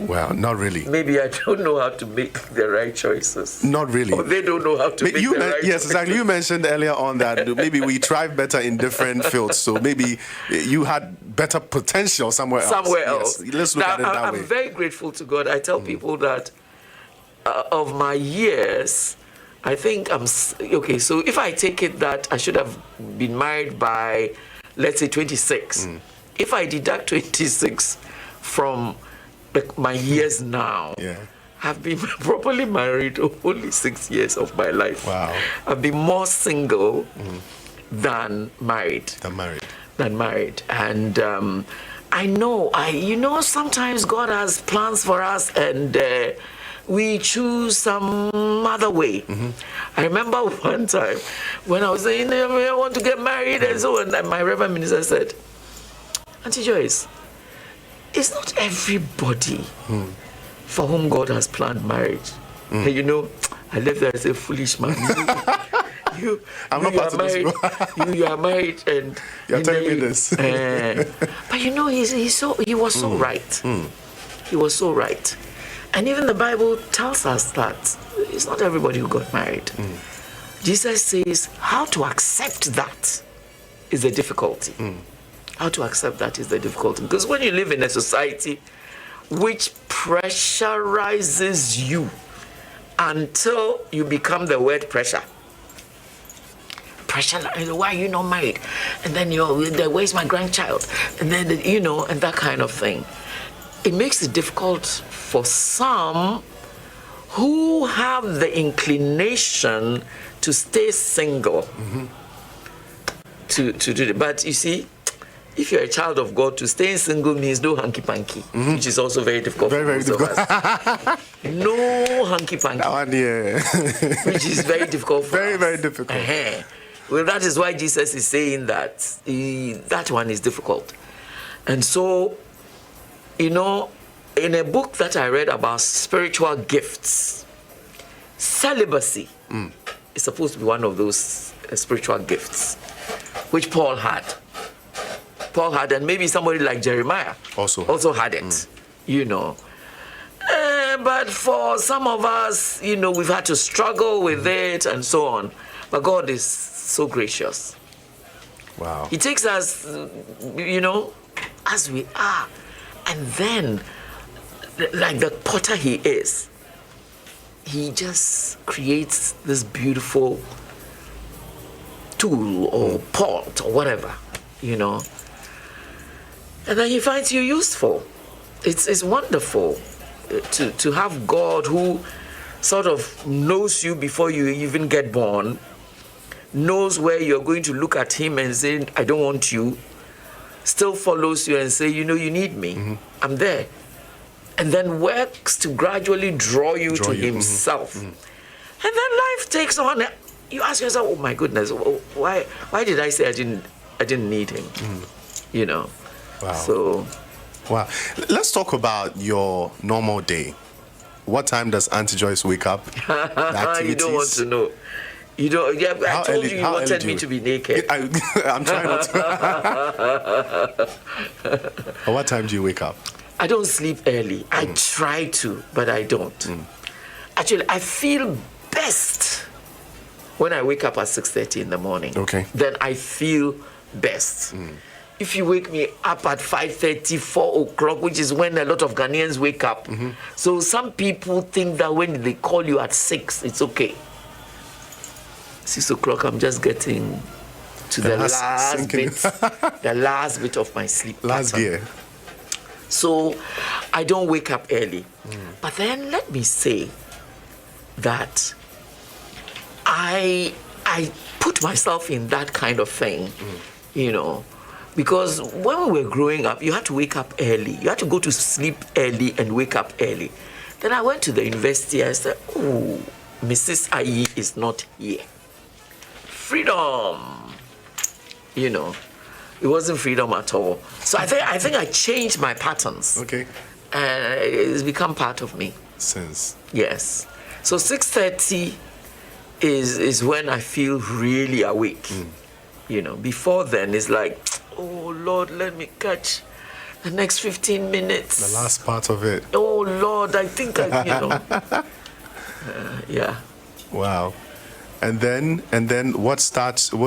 Well, not really. Maybe I don't know how to make the right choices. Not really. Or they don't know how to make the right choices. Yes, exactly. You mentioned earlier on that maybe we thrive better in different fields. So maybe you had better potential somewhere else. Yes, let's look at it that way. I'm very grateful to God. I tell people that of my years, I think okay. So if I take it that I should have been married by, let's say, 26. If I deduct 26 from my years now, I've been properly married only 6 years of my life. Wow. I've been more single than married. And I know, sometimes God has plans for us, and we choose some other way. I remember one time when I was saying, I want to get married, and so on, and my Reverend Minister said, Auntie Joyce, it's not everybody for whom God has planned marriage. And I left there as a foolish man. You are married, and you're telling me this. But he was so right. He was so right. And even the Bible tells us that it's not everybody who got married. Jesus says how to accept that is the difficulty. How to accept that is the difficulty. Because when you live in a society which pressurizes you until you become the word pressure. Pressure, why are you not married? And then where's my grandchild? And then, and that kind of thing. It makes it difficult for some who have the inclination to stay single to do it. But you see, if you're a child of God, to stay single means no hanky-panky, which is also very difficult for most of us. No hanky-panky, which is very difficult for us. Very difficult. Well, that is why Jesus is saying that that one is difficult. And so, in a book that I read about spiritual gifts, celibacy is supposed to be one of those spiritual gifts, which Paul had. Paul had, and maybe somebody like Jeremiah also had it, you know. But for some of us, you know, we've had to struggle with it and so on. But God is so gracious. Wow. He takes us, you know, as we are. And then, like the potter he is, he just creates this beautiful tool or pot or whatever, you know. And then he finds you useful. It's wonderful to have God who sort of knows you before you even get born, knows where you're going to look at him and say, I don't want you, still follows you and say, you know, you need me, I'm there. And then works to gradually draw you to himself. And then life takes on. You ask yourself, oh my goodness, why did I say I didn't need him? You know. Wow. So wow. Let's talk about your normal day. What time does Auntie Joyce wake up? The activities? You don't want to know. You don't. Yeah, I told you wanted me to be naked. I'm trying not to. What time do you wake up? I don't sleep early. I try to, but I don't. Actually, I feel best when I wake up at 6:30 in the morning. Okay. Then I feel best. If you wake me up at 5:30, 4 o'clock, which is when a lot of Ghanaians wake up. So some people think that when they call you at 6, it's okay. 6 o'clock, I'm just getting to the last bit of my sleep Last pattern. year. So I don't wake up early. But then let me say that I put myself in that kind of thing, you know, because when we were growing up, you had to wake up early. You had to go to sleep early and wake up early. Then I went to the university. I said, oh, Mrs. Aryee is not here. Freedom, you know. It wasn't freedom at all. So I think I changed my patterns. Okay. And it's become part of me. Since. Yes. So 6:30 is when I feel really awake. You know, before then it's like, oh Lord, let me catch the next 15 minutes. The last part of it. Oh Lord, I think I, you know. Yeah. Wow. And then what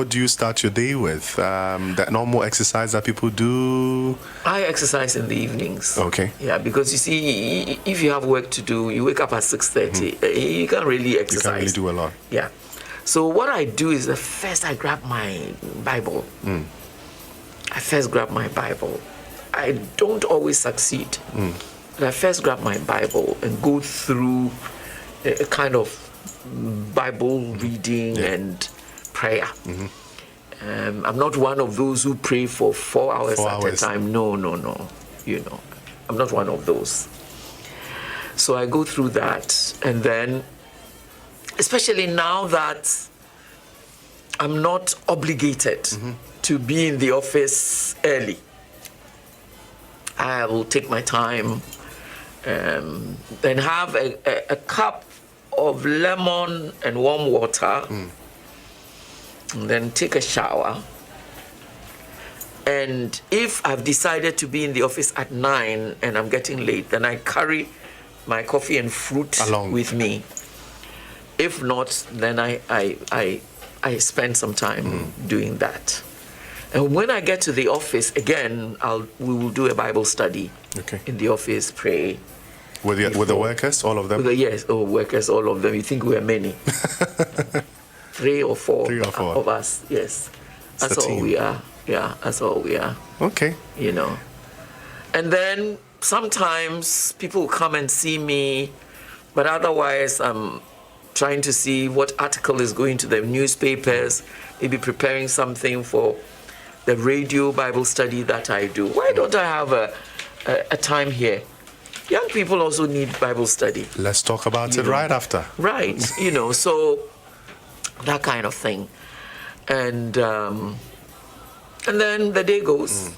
do you start your day with? That normal exercise that people do? I exercise in the evenings. Okay. Yeah, because you see, if you have work to do, you wake up at 6:30. You can't really exercise. You can't really do a lot. Yeah. So what I do is first I grab my Bible. I first grab my Bible. I don't always succeed. But I first grab my Bible and go through a kind of Bible reading and prayer. I'm not one of those who pray for 4 hours at a time. No. You know, I'm not one of those. So I go through that, and then, especially now that I'm not obligated to be in the office early, I will take my time and have a cup of lemon and warm water, and then take a shower. And if I've decided to be in the office at 9 and I'm getting late, then I carry my coffee and fruit along with me. If not, then I spend some time doing that. And when I get to the office, again, we will do a Bible study in the office, pray. With the workers, all of them? Yes, workers, all of them. You think we're many. 3 or 4 of us, yes. That's all we are. Yeah, that's all we are. Okay. You know. And then sometimes people come and see me, but otherwise I'm trying to see what article is going to the newspapers, maybe preparing something for the radio Bible study that I do. Why don't I have a time here? Young people also need Bible study. Let's talk about it right after. Right, you know, so that kind of thing. And then the day goes.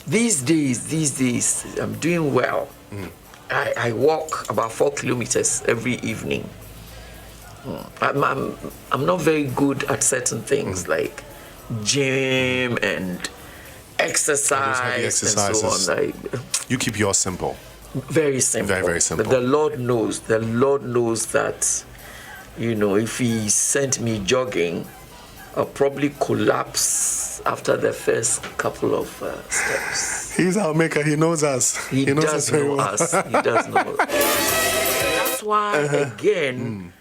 These days, I'm doing well. I walk about 4 kilometers every evening. I'm not very good at certain things like gym and exercise and so on. You keep yours simple. Very simple. Very, very simple. The Lord knows. The Lord knows that, if He sent me jogging, I'll probably collapse after the first couple of steps. He's our maker. He knows us. He knows us very well. He does know us. That's why, again,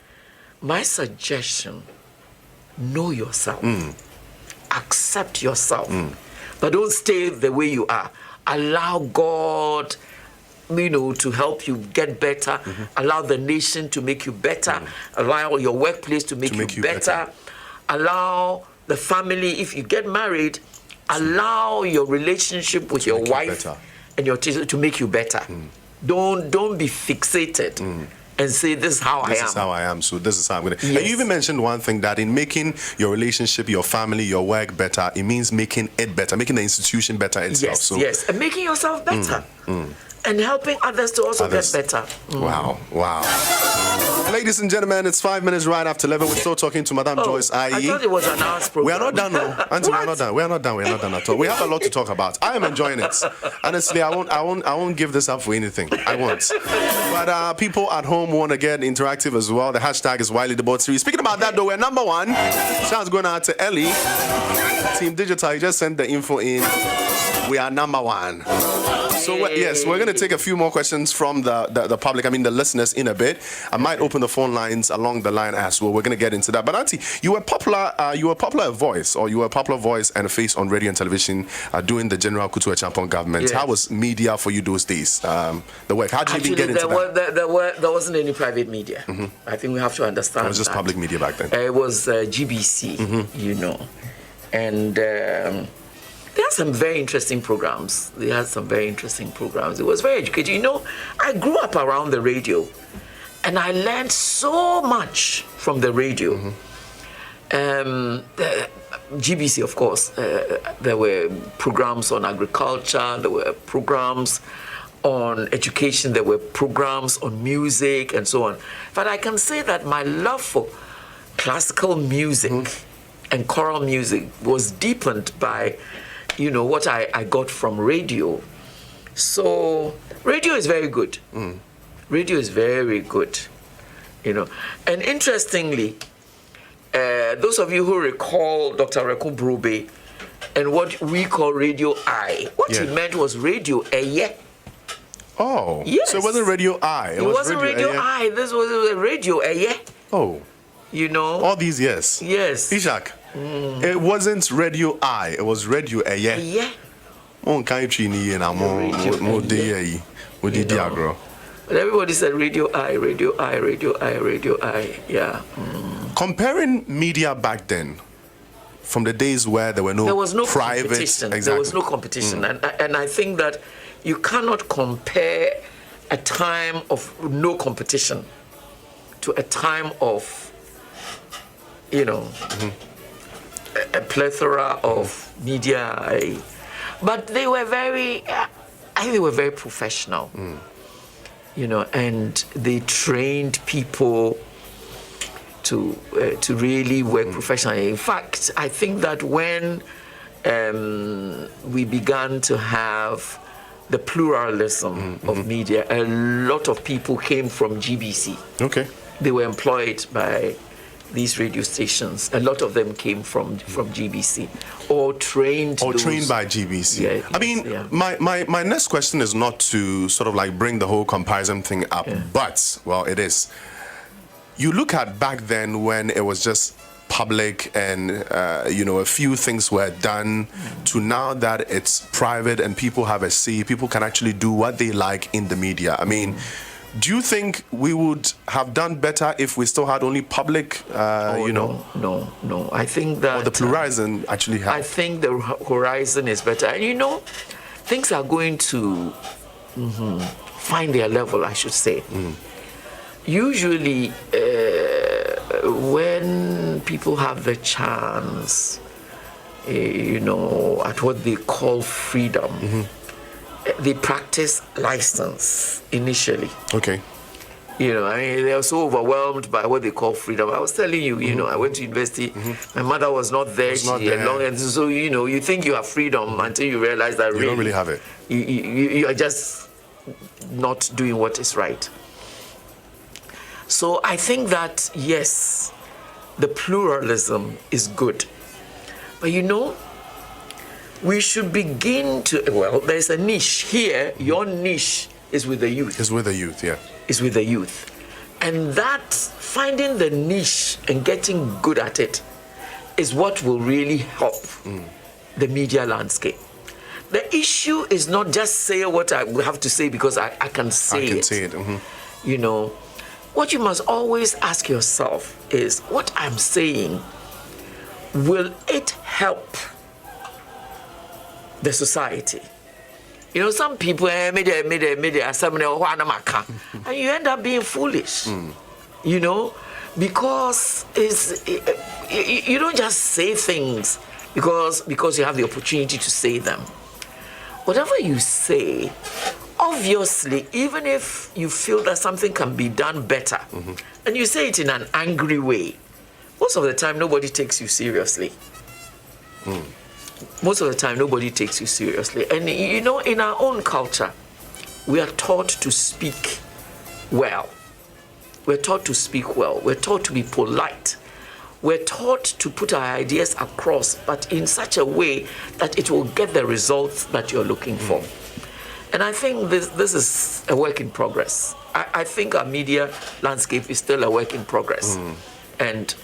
my suggestion, know yourself. Accept yourself. But don't stay the way you are. Allow God, to help you get better. Allow the nation to make you better. Allow your workplace to make you better. Allow the family, if you get married, allow your relationship with your wife and your children to make you better. Don't be fixated and say, this is how I am. This is how I am, so this is how I'm going to... Yes. And you even mentioned one thing, that in making your relationship, your family, your work better, it means making it better, making the institution better itself. Yes, and making yourself better. And helping others to also get better. Wow. Ladies and gentlemen, it's 5 minutes right after 11. We're still talking to Madam Joyce Aryee. I thought it was an hour's program. We are not done, no. Auntie, we are not done. We are not done at all. We have a lot to talk about. I am enjoying it. Honestly, I won't give this up for anything. I won't. But people at home want to get interactive as well. The hashtag is Wiley the Board Series. Speaking about that, though, we're number one. Sounds going out to Aryee. Team Digital, you just sent the info in. We are number one. So, yes, we're going to take a few more questions from the public, the listeners in a bit. I might open the phone lines along the line as well. We're going to get into that. But Auntie, you were popular voice, or you were a popular voice and a face on radio and television during the General Kutu Acheampong government. Yes. How was media for you those days? The work. How did you even get into that? There wasn't any private media. I think we have to understand. It was just public media back then. It was GBC, and... They had some very interesting programs. It was very educating. I grew up around the radio, and I learned so much from the radio. The GBC, of course, there were programs on agriculture, there were programs on education, there were programs on music, and so on. But I can say that my love for classical music and choral music was deepened by what I got from radio. So radio is very good. Radio is very good, And interestingly, those of you who recall Dr. Reku Brube and what we call Radio I, what he meant was Radio Eye. Oh, yes. So it wasn't Radio I. It wasn't Radio I. This was Radio Eye. Oh. All these years. Yes. Ishak. It wasn't Radio I, it was Radio Eye. But everybody said Radio I, Radio I, Radio I, Radio I. Yeah. Comparing media back then, from the days where there was no private competition. Exactly. There was no competition. And I think that you cannot compare a time of no competition to a time of, a plethora of media. But they were very professional, and they trained people to really work professionally. In fact, I think that when we began to have the pluralism of media, a lot of people came from GBC. Okay. They were employed by these radio stations. A lot of them came from GBC or trained by GBC. My next question is not to sort of like bring the whole comparison thing up, but it is. You look at back then when it was just public and a few things were done, to now that it's private and people have a say, people can actually do what they like in the media. Do you think we would have done better if we still had only public, No. I think that... Or the pluralism actually helped. I think the horizon is better. And things are going to find their level, I should say. Usually, when people have the chance, at what they call freedom, they practice license initially. Okay. You know, I mean, they are so overwhelmed by what they call freedom. I was telling you, you know, I went to university. My mother was not there. And so, you know, you think you have freedom until you realize that you don't really have it. You are just not doing what is right. So I think that, yes, the pluralism is good. But, you know, we should begin to, well, there's a niche here. Your niche is with the youth. It's with the youth, yeah. Is with the youth. And that, finding the niche and getting good at it is what will really help the media landscape. The issue is not just say what I have to say because I can say it. I can say it. You know, what you must always ask yourself is, what I'm saying, will it help the society? You know, some people and you end up being foolish. You know, because you don't just say things because you have the opportunity to say them. Whatever you say, obviously, even if you feel that something can be done better, and you say it in an angry way, most of the time nobody takes you seriously. Most of the time, nobody takes you seriously. And, you know, in our own culture, we are taught to speak well. We're taught to speak well. We're taught to be polite. We're taught to put our ideas across, but in such a way that it will get the results that you're looking for. And I think this is a work in progress. I think our media landscape is still a work in progress. And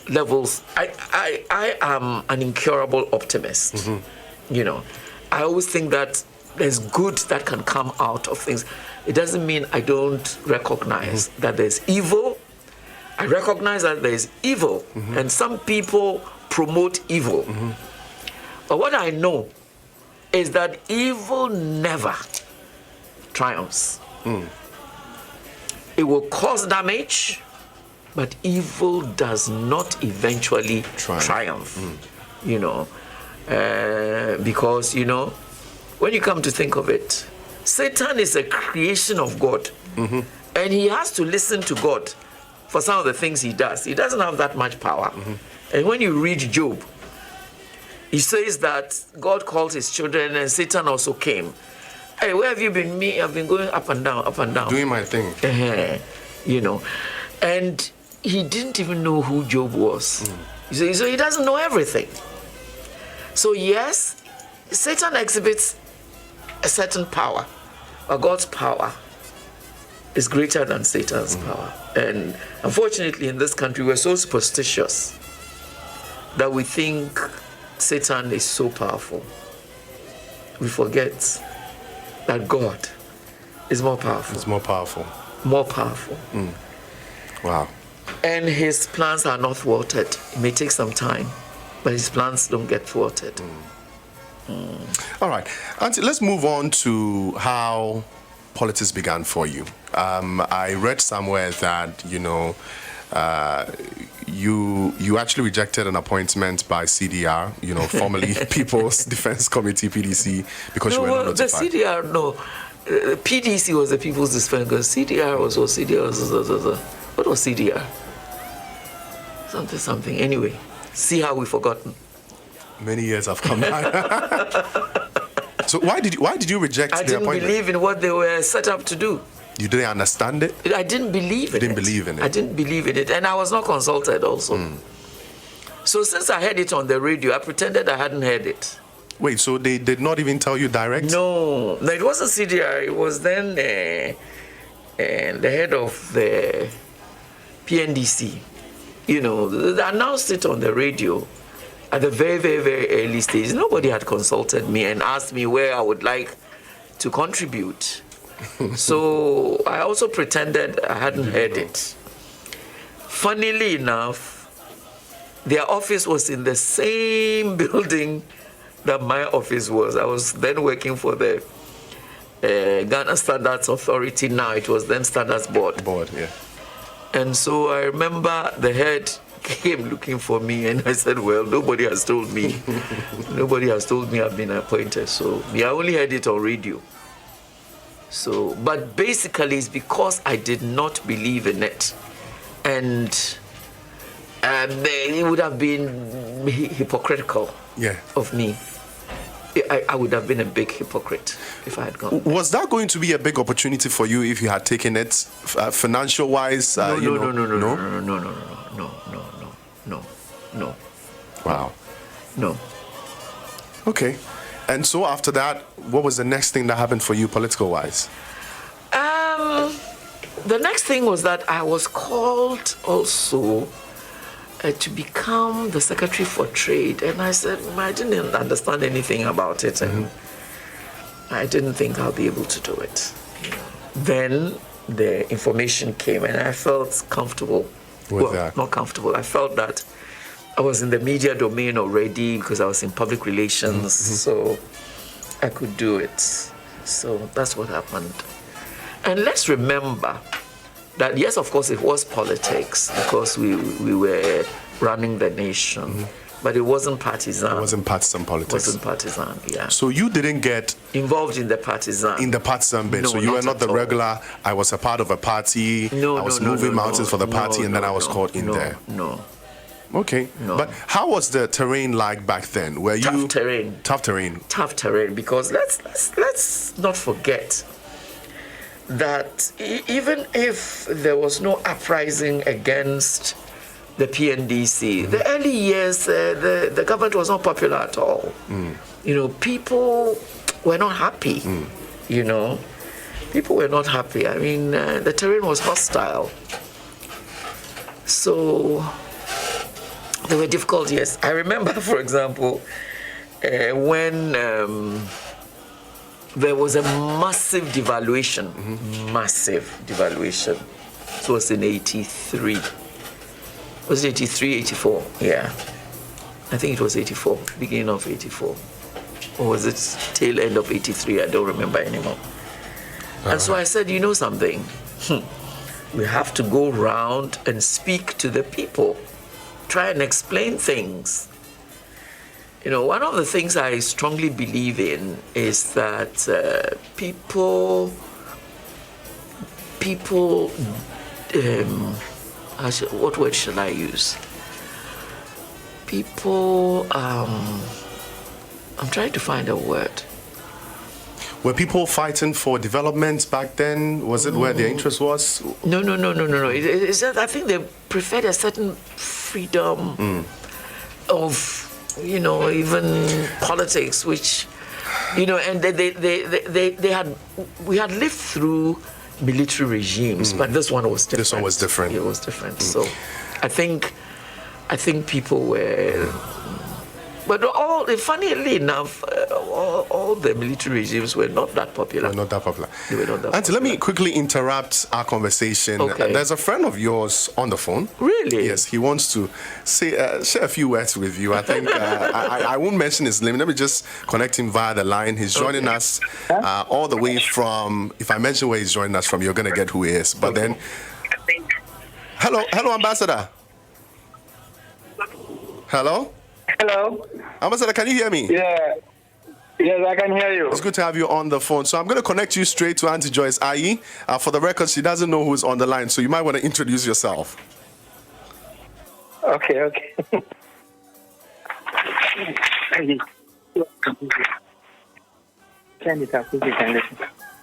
levels, I am an incurable optimist. You know, I always think that there's good that can come out of things. It doesn't mean I don't recognize that there's evil. I recognize that there's evil, and some people promote evil. But what I know is that evil never triumphs. It will cause damage, but evil does not eventually triumph. You know, because, you know, when you come to think of it, Satan is a creation of God, and he has to listen to God for some of the things he does. He doesn't have that much power. And when you read Job, he says that God called his children and Satan also came. Hey, where have you been? Me, I've been going up and down. Doing my thing. You know, and he didn't even know who Job was. So he doesn't know everything. So yes, Satan exhibits a certain power, but God's power is greater than Satan's power. And unfortunately in this country, we're so superstitious that we think Satan is so powerful. We forget that God is more powerful. It's more powerful. More powerful. Wow. And his plans are not thwarted. It may take some time, but his plans don't get thwarted. All right. Auntie, let's move on to how politics began for you. I read somewhere that, you know, you actually rejected an appointment by CDR, you know, formerly People's Defense Committee, PDC, because you were not notified. The CDR, no. PDC was the People's Defense Committee. CDR was what was CDR? Something. Anyway, see how we've forgotten. Many years have come by. So why did you reject the appointment? I didn't believe in what they were set up to do. You didn't understand it? I didn't believe in it. You didn't believe in it? I didn't believe in it. And I was not consulted also. So since I heard it on the radio, I pretended I hadn't heard it. Wait, so they did not even tell you direct? No, it wasn't CDR. It was then the head of the PNDC. You know, they announced it on the radio at the very, very, very early stage. Nobody had consulted me and asked me where I would like to contribute. So I also pretended I hadn't heard it. Funnily enough, their office was in the same building that my office was. I was then working for the Ghana Standards Authority. Now it was then Standards Board. Yeah. And so I remember the head came looking for me, and I said, well, nobody has told me. Nobody has told me I've been appointed. So I only heard it on radio. So, but basically it's because I did not believe in it. And it would have been hypocritical of me. I would have been a big hypocrite if I had gone. Was that going to be a big opportunity for you if you had taken it, financial wise? No. Wow. No. Okay. And so after that, what was the next thing that happened for you political wise? The next thing was that I was called also to become the Secretary for Trade, and I said I didn't understand anything about it, and I didn't think I'll be able to do it. Then the information came, and I felt comfortable. Not comfortable. I felt that I was in the media domain already because I was in public relations, so I could do it. So that's what happened. And let's remember that, yes, of course, it was politics because we were running the nation, but it wasn't partisan. It wasn't partisan politics. It wasn't partisan, yeah. So you didn't get involved in the partisan. In the partisan bit. No, so you were not the regular, I was a part of a party, I was moving mountains for the party, and then I was caught in there. No. Okay. No. But how was the terrain like back then? Were you tough terrain? Tough terrain, because let's not forget that even if there was no uprising against the PNDC, the early years, the government was not popular at all. People were not happy. People were not happy. I mean, the terrain was hostile. So there were difficult years. I remember, for example, when there was a massive devaluation. So it was in 83. Was it 83, 84? Yeah. I think it was 84, beginning of 84. Or was it tail end of 83? I don't remember anymore. And so I said, you know something? We have to go round and speak to the people. Try and explain things. One of the things I strongly believe in is that people, what word should I use? People, I'm trying to find a word. Were people fighting for development back then? Was it where their interest was? No. It's just, I think they preferred a certain freedom of, even politics, which, and we had lived through military regimes, but this one was different. This one was different. It was different. So I think people were. But funnily enough, all the military regimes were not that popular. They were not that popular. Auntie, let me quickly interrupt our conversation. Okay. There's a friend of yours on the phone. Really? Yes, he wants to share a few words with you. I think I won't mention his name. Let me just connect him via the line. He's joining us all the way from, if I mention where he's joining us from, you're going to get who he is. But then, hello, Ambassador. Hello? Hello. Ambassador, can you hear me? Yeah. Yes, I can hear you. It's good to have you on the phone. So I'm going to connect you straight to Auntie Joyce Aryee. For the record, she doesn't know who's on the line, so you might want to introduce yourself. Okay.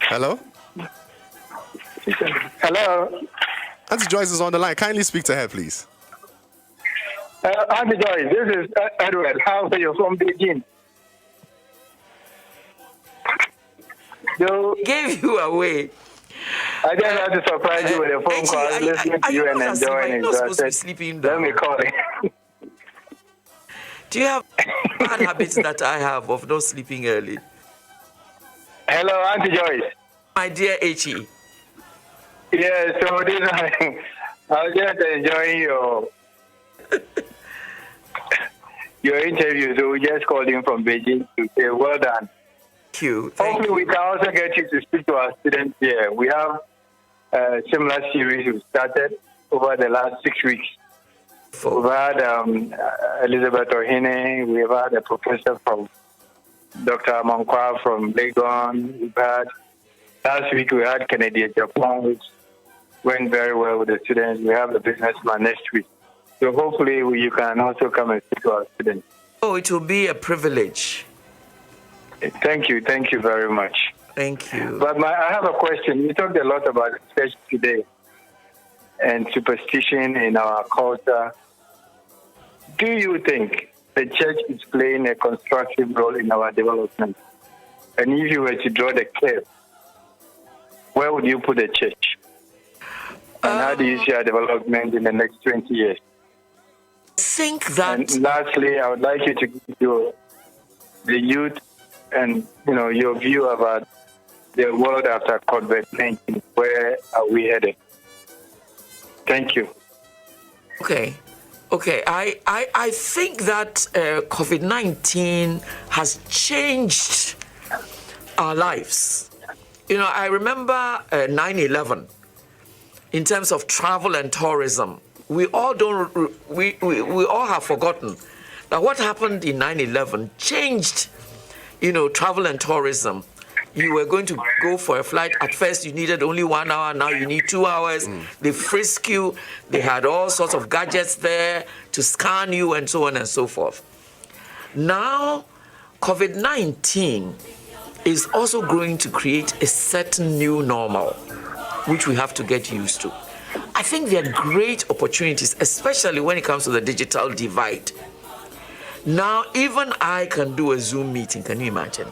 Hello? Hello. Auntie Joyce is on the line. Kindly speak to her, please. Auntie Joyce, this is Edward. How are you from Beijing? Gave you away. I just had to surprise you with a phone call, listening to you and enjoying it. So I said, let me call it. Do you have bad habits that I have of not sleeping early? Hello, Auntie Joyce. My dear H.E. Yeah, so this I was just enjoying your interview. So we just called in from Beijing to say well done. Thank you. Hopefully we can also get you to speak to our students here. We have a similar series we started over the last 6 weeks. We've had Elizabeth Ohene, we've had a professor from Dr. Amankwa from Legon, we've had Last week we had Canadian Japan, which went very well with the students. We have the businessman next week. So hopefully you can also come and speak to our students. Oh, it will be a privilege. Thank you very much. Thank you. But I have a question. You talked a lot about church today and superstition in our culture. Do you think the church is playing a constructive role in our development? And if you were to draw the curve, where would you put the church? And how do you see our development in the next 20 years? I think that... And lastly, I would like you to give the youth and your view about the world after COVID-19. Where are we headed? Thank you. Okay. I think that COVID-19 has changed our lives. I remember 9/11 in terms of travel and tourism. We all have forgotten that what happened in 9/11 changed, travel and tourism. You were going to go for a flight. At first, you needed only 1 hour. Now you need 2 hours. They frisk you. They had all sorts of gadgets there to scan you and so on and so forth. Now, COVID-19 is also going to create a certain new normal, which we have to get used to. I think there are great opportunities, especially when it comes to the digital divide. Now, even I can do a Zoom meeting. Can you imagine?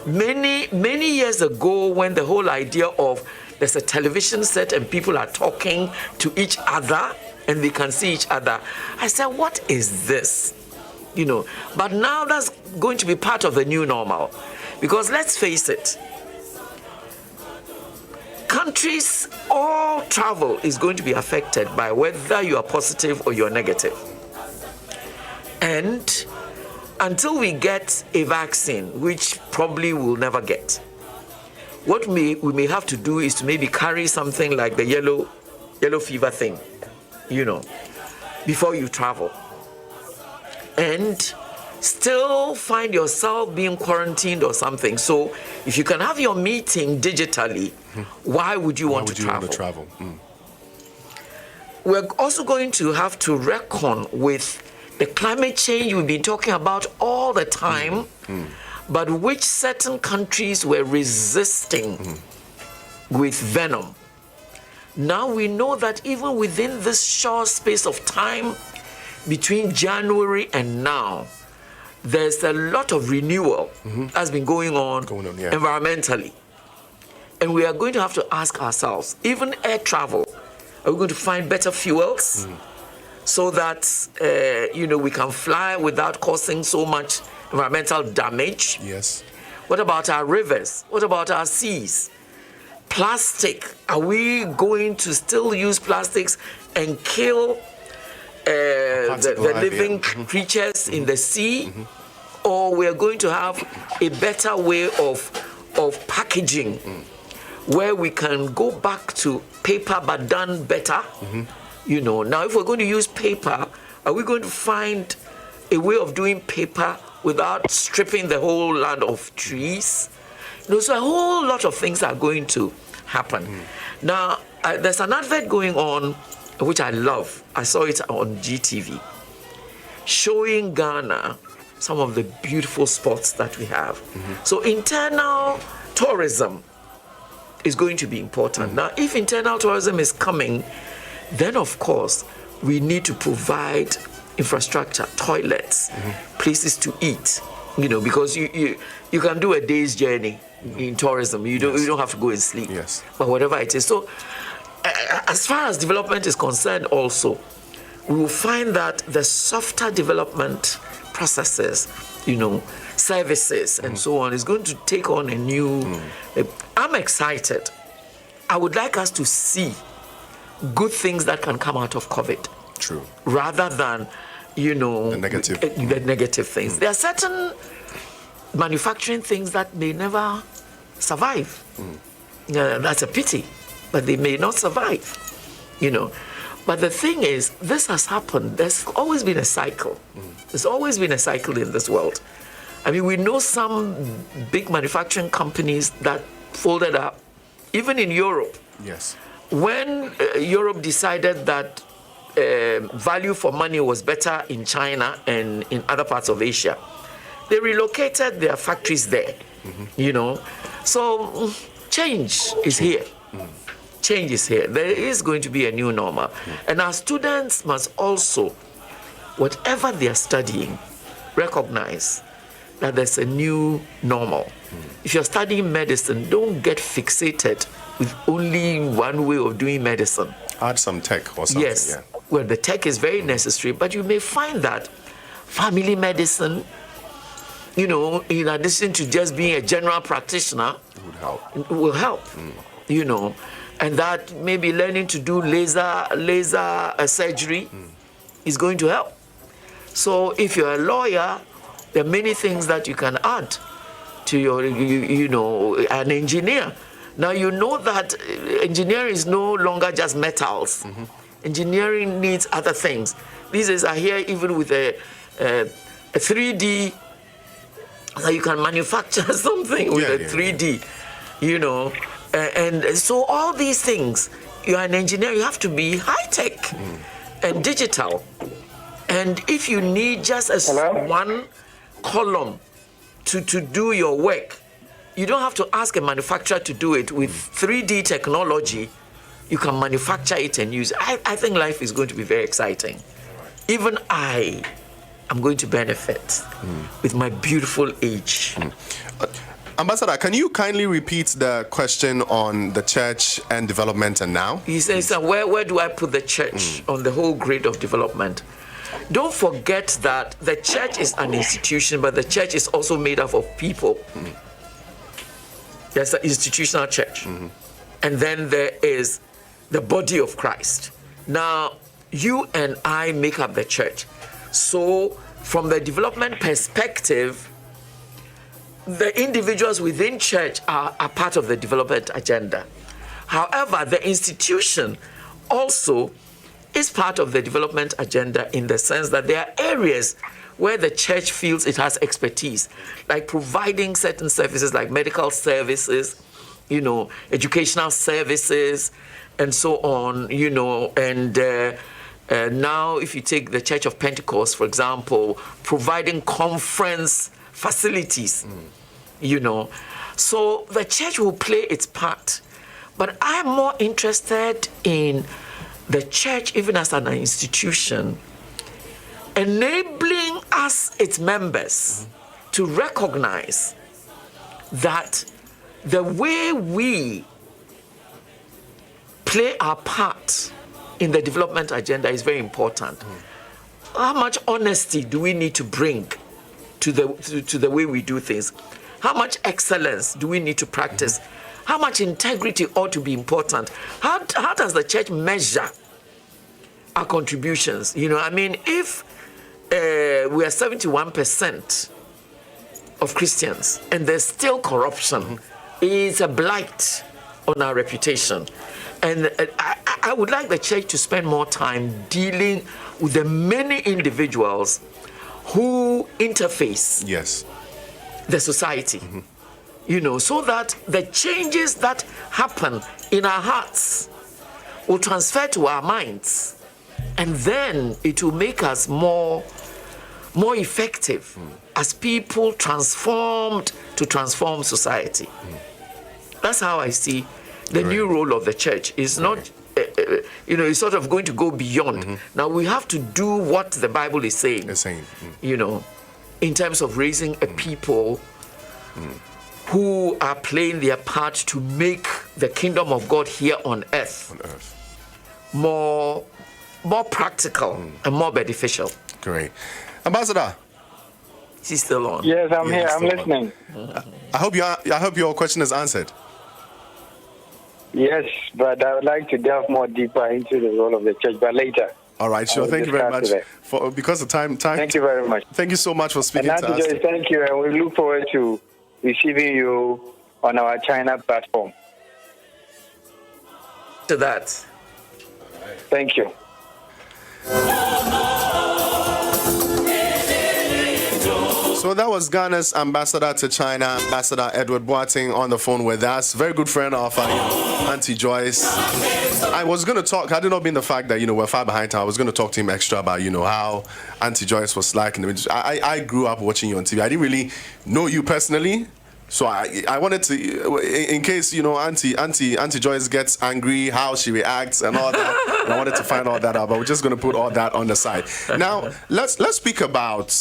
Many years ago, when the whole idea of there's a television set and people are talking to each other and they can see each other, I said, what is this? But now that's going to be part of the new normal. Because let's face it, countries, all travel is going to be affected by whether you are positive or you're negative. And until we get a vaccine, which probably we'll never get, what we may have to do is to maybe carry something like the yellow fever thing, before you travel. And still find yourself being quarantined or something. So if you can have your meeting digitally, why would you want to travel? We're also going to have to reckon with the climate change we've been talking about all the time, but which certain countries were resisting with venom. Now we know that even within this short space of time between January and now, there's a lot of renewal that's been going on environmentally. And we are going to have to ask ourselves, even air travel, are we going to find better fuels so that, we can fly without causing so much environmental damage? Yes. What about our rivers? What about our seas? Plastic, are we going to still use plastics and kill the living creatures in the sea? Or we are going to have a better way of packaging where we can go back to paper but done better? Now if we're going to use paper, are we going to find a way of doing paper without stripping the whole land of trees? So a whole lot of things are going to happen. Now, there's an advert going on, which I love. I saw it on GTV, showing Ghana some of the beautiful spots that we have. So internal tourism is going to be important. Now, if internal tourism is coming, then of course, we need to provide infrastructure, toilets, places to eat, because you can do a day's journey in tourism. You don't have to go and sleep. Yes. But whatever it is. So as far as development is concerned also, we will find that the softer development processes, services and so on is going to take on a new... I'm excited. I would like us to see good things that can come out of COVID. True. Rather than, the negative things. There are certain manufacturing things that may never survive. That's a pity, but they may not survive, But the thing is, this has happened. There's always been a cycle. There's always been a cycle in this world. I mean, we know some big manufacturing companies that folded up even in Europe. Yes. When Europe decided that value for money was better in China and in other parts of Asia, they relocated their factories there, you know. So change is here. Change is here. There is going to be a new normal. And our students must also, whatever they are studying, recognize that there's a new normal. If you're studying medicine, don't get fixated with only one way of doing medicine. Add some tech or something. Yes. Yeah. Well, the tech is very necessary, but you may find that family medicine, you know, in addition to just being a general practitioner, will help, you know, and that maybe learning to do laser surgery is going to help. So if you're a lawyer, there are many things that you can add to your, you know, an engineer. Now you know that engineering is no longer just metals. Engineering needs other things. These days I hear even with a 3D, that you can manufacture something with a 3D, you know. And so all these things, you're an engineer, you have to be high-tech and digital. And if you need just one column to do your work, you don't have to ask a manufacturer to do it. With 3D technology, you can manufacture it and use it. I think life is going to be very exciting. Even I am going to benefit with my beautiful age. Ambassador, can you kindly repeat the question on the church and development and now? He says, where do I put the church on the whole grid of development? Don't forget that the church is an institution, but the church is also made up of people. There's an institutional church. And then there is the body of Christ. Now, you and I make up the church. So, from the development perspective, the individuals within church are part of the development agenda. However, the institution also is part of the development agenda in the sense that there are areas where the church feels it has expertise, like providing certain services like medical services, you know, educational services, and so on, you know. And now if you take the Church of Pentecost, for example, providing conference facilities, you know. So the church will play its part. But I'm more interested in the church, even as an institution, enabling us, its members, to recognize that the way we play our part in the development agenda is very important. How much honesty do we need to bring to the way we do things? How much excellence do we need to practice? How much integrity ought to be important? How does the church measure our contributions? You know, I mean, if we are 71% of Christians and there's still corruption, it's a blight on our reputation. And I would like the church to spend more time dealing with the many individuals who interface the society, you know, so that the changes that happen in our hearts will transfer to our minds, and then it will make us more effective as people transformed to transform society. That's how I see the new role of the church. Is not, you know, it's sort of going to go beyond. Now we have to do what the Bible is saying. You know, in terms of raising a people who are playing their part to make the kingdom of God here on earth, more practical and more beneficial. Great. Ambassador. She's still on. Yes, I'm here. I'm listening. I hope your question is answered. Yes, but I would like to delve more deeper into the role of the church, but later. All right, sure. Thank you very much. Because of time. Thank you very much. Thank you so much for speaking to us. Joyce, thank you, and we look forward to receiving you on our China platform. To that. Thank you. So So that was Ghana's ambassador to China, Ambassador Edward Boateng, on the phone with us. Very good friend of Auntie Joyce. I was going to talk, had it not been the fact that, we're far behind time, I was going to talk to him extra about, how Auntie Joyce was like in the industry. I grew up watching you on TV. I didn't really know you personally. So I wanted to, in case, Auntie Joyce gets angry, how she reacts and all that. And I wanted to find all that out, but we're just going to put all that on the side. Now, let's speak about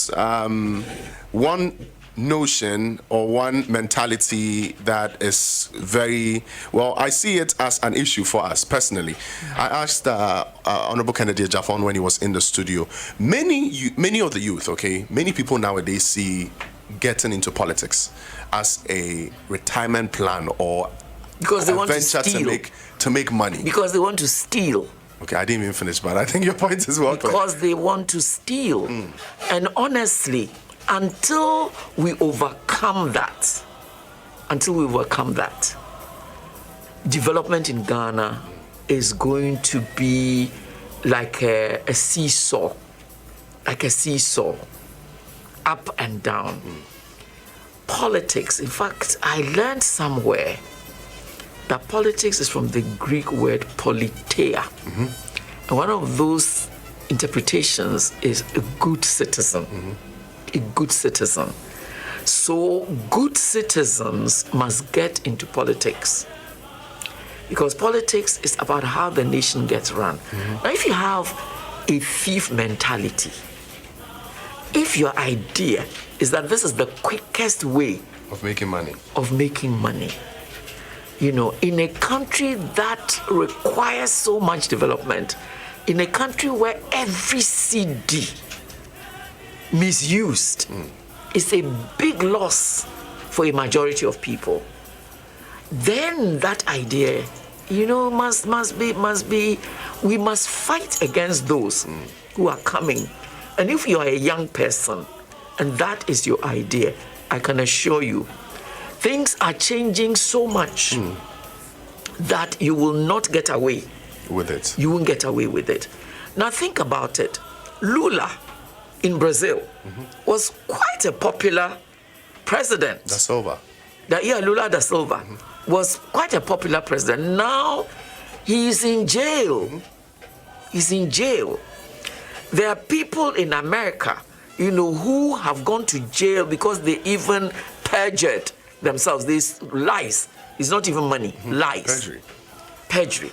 one notion or one mentality that is very, well, I see it as an issue for us personally. I asked Honorable Kennedy Ejafon when he was in the studio. Many of the youth, many people nowadays see getting into politics as a retirement plan or because they want to venture steal. to make money. Because they want to steal. Okay, I didn't even finish, but I think your point is well. Because they want to steal. And honestly, until we overcome that, development in Ghana is going to be like a seesaw, up and down. Politics, in fact, I learned somewhere that politics is from the Greek word politeia. And one of those interpretations is a good citizen. A good citizen. So good citizens must get into politics, because politics is about how the nation gets run. Now, if you have a thief mentality, if your idea is that this is the quickest way of making money, in a country that requires so much development, in a country where every CD misused is a big loss for a majority of people, then that idea, must be, we must fight against those who are coming. And if you are a young person and that is your idea, I can assure you, things are changing so much that you will not get away with it. You won't get away with it. Now think about it. Lula in Brazil was quite a popular president. Da Silva. Lula da Silva was quite a popular president. Now he's in jail. He's in jail. There are people in America, who have gone to jail because they even perjured themselves. These lies. It's not even money. Lies. Perjury.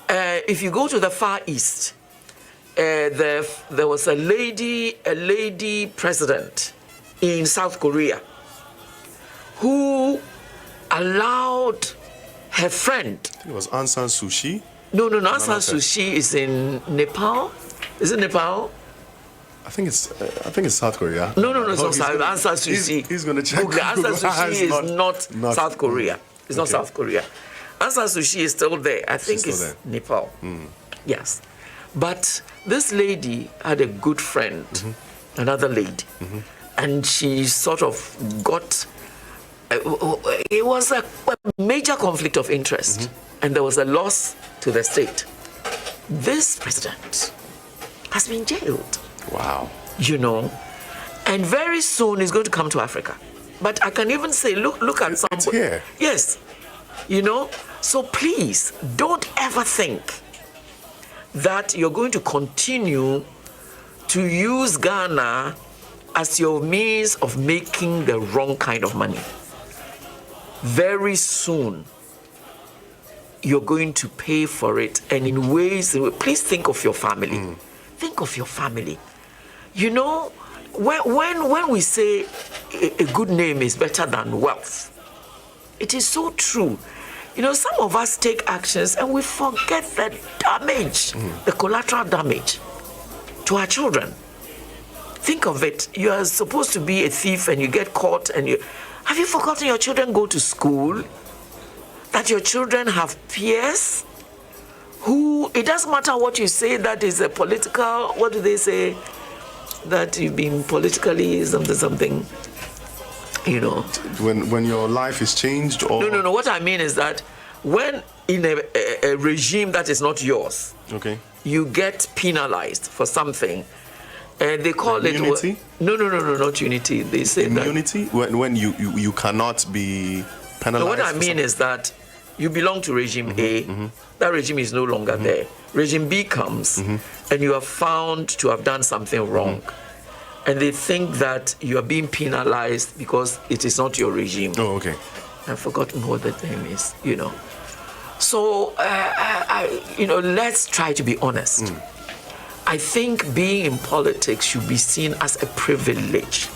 If you go to the Far East, there was a lady president in South Korea who allowed her friend. I think it was Aung San Suu Kyi. No, Aung San Suu Kyi is in Nepal. Is it Nepal? I think it's South Korea. No, it's not South Korea. Aung San Suu Kyi. He's going to check. Aung San Suu Kyi is not South Korea. It's not South Korea. Aung San Suu Kyi is still there. I think it's Nepal. Yes. But this lady had a good friend, another lady, and she sort of got, it was a major conflict of interest, and there was a loss to the state. This president has been jailed. Wow. And very soon he's going to come to Africa. But I can even say, look at somebody. It's here. Yes. So please, don't ever think that you're going to continue to use Ghana as your means of making the wrong kind of money. Very soon, you're going to pay for it, and in ways, please think of your family. Think of your family. When we say a good name is better than wealth, it is so true. Some of us take actions and we forget the damage, the collateral damage to our children. Think of it. You are supposed to be a thief and you get caught have you forgotten your children go to school? That your children have peers who, it doesn't matter what you say, that is a political, what do they say? That you've been politically something. When your life is changed, or no. What I mean is that when in a regime that is not yours, okay, you get penalized for something, They call it unity? No, not unity. They say immunity when you cannot be penalized. So what I mean is that you belong to regime A. That regime is no longer there. Regime B comes, and you are found to have done something wrong, and they think that you are being penalized because it is not your regime. Oh, okay. I've forgotten what the name is. So let's try to be honest. I think being in politics should be seen as a privilege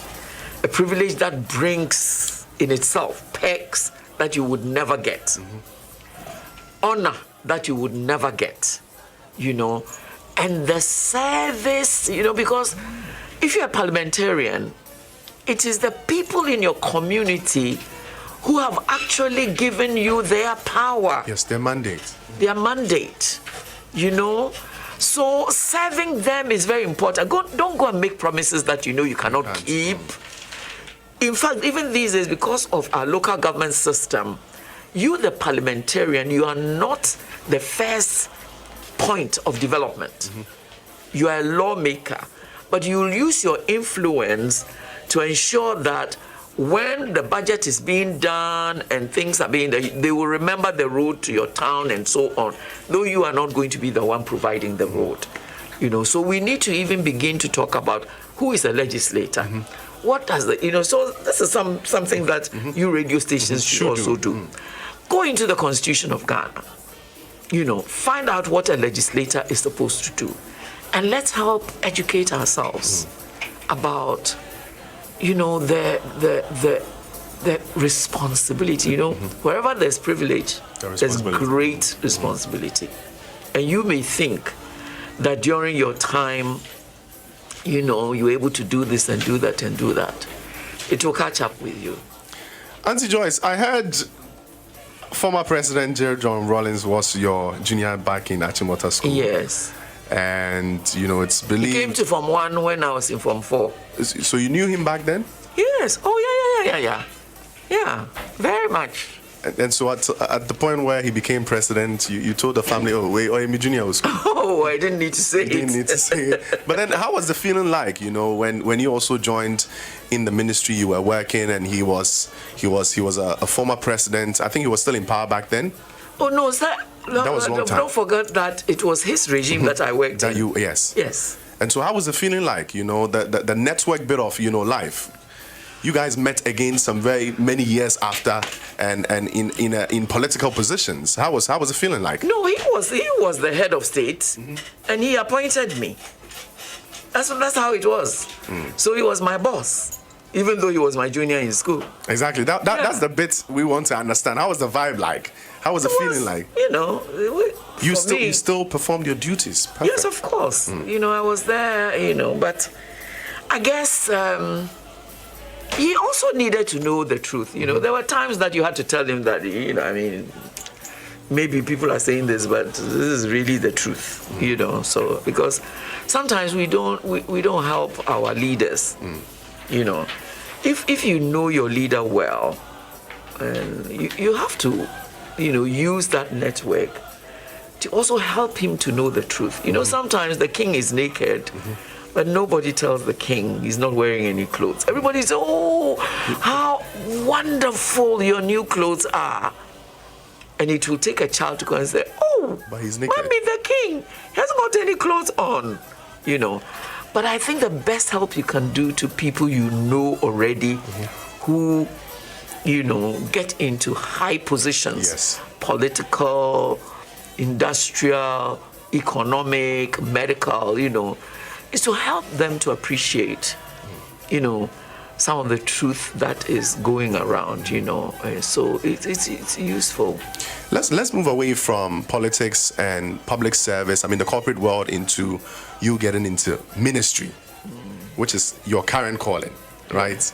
that brings in itself perks that you would never get, honor that you would never get, and the service, because if you're a parliamentarian, it is the people in your community who have actually given you their power. Yes, their mandate. Their mandate, So serving them is very important. Don't go and make promises that you cannot keep. In fact, even these days, because of our local government system, you, the parliamentarian, you are not the first point of development. You are a lawmaker, but you will use your influence to ensure that when the budget is being done and things are being done, they will remember the road to your town and so on, though you are not going to be the one providing the road. So we need to even begin to talk about who is a legislator. What does so this is something that you radio stations should also do. Go into the Constitution of Ghana. Find out what a legislator is supposed to do. And let's help educate ourselves about the responsibility. Wherever there's privilege, there's great responsibility. And you may think that during your time, you're able to do this and do that and do that. It will catch up with you. Auntie Joyce, I heard former President Jerry John Rawlings was your junior back in Achimota School. Yes. And, it's believed... He came to Form 1 when I was in Form 4. So you knew him back then? Yes. Oh, yeah. Yeah, very much. And so at the point where he became president, you told the family, my junior was school. Oh, I didn't need to say it. Didn't need to say it. But then how was the feeling like, when you also joined in the ministry you were working, and he was a former president. I think he was still in power back then. Oh, no, sir. That was a long time. Don't forget that it was his regime that I worked in. Yes. Yes. And so how was the feeling like, the network bit of, life? You guys met again some very many years after, and in political positions. How was it feeling like? No, he was the head of state, and he appointed me. That's how it was. So he was my boss, even though he was my junior in school. Exactly. That's the bit we want to understand. How was the vibe like? How was the feeling like? You still performed your duties. Perfect. Yes, of course. I was there. But I guess. He also needed to know the truth. There were times that you had to tell him that, maybe people are saying this, but this is really the truth, So because sometimes we don't help our leaders, If you know your leader well, you have to, use that network to also help him to know the truth. Sometimes the king is naked. But nobody tells the king he's not wearing any clothes. Everybody says, oh, how wonderful your new clothes are. And it will take a child to go and say, oh, but he's naked. Mommy, the king, he hasn't got any clothes on. But I think the best help you can do to people you know already who, get into high positions, yes, political, industrial, economic, medical, is to help them to appreciate, some of the truth that is going around, So it's useful. Let's move away from politics and public service, the corporate world, into you getting into ministry, which is your current calling, right?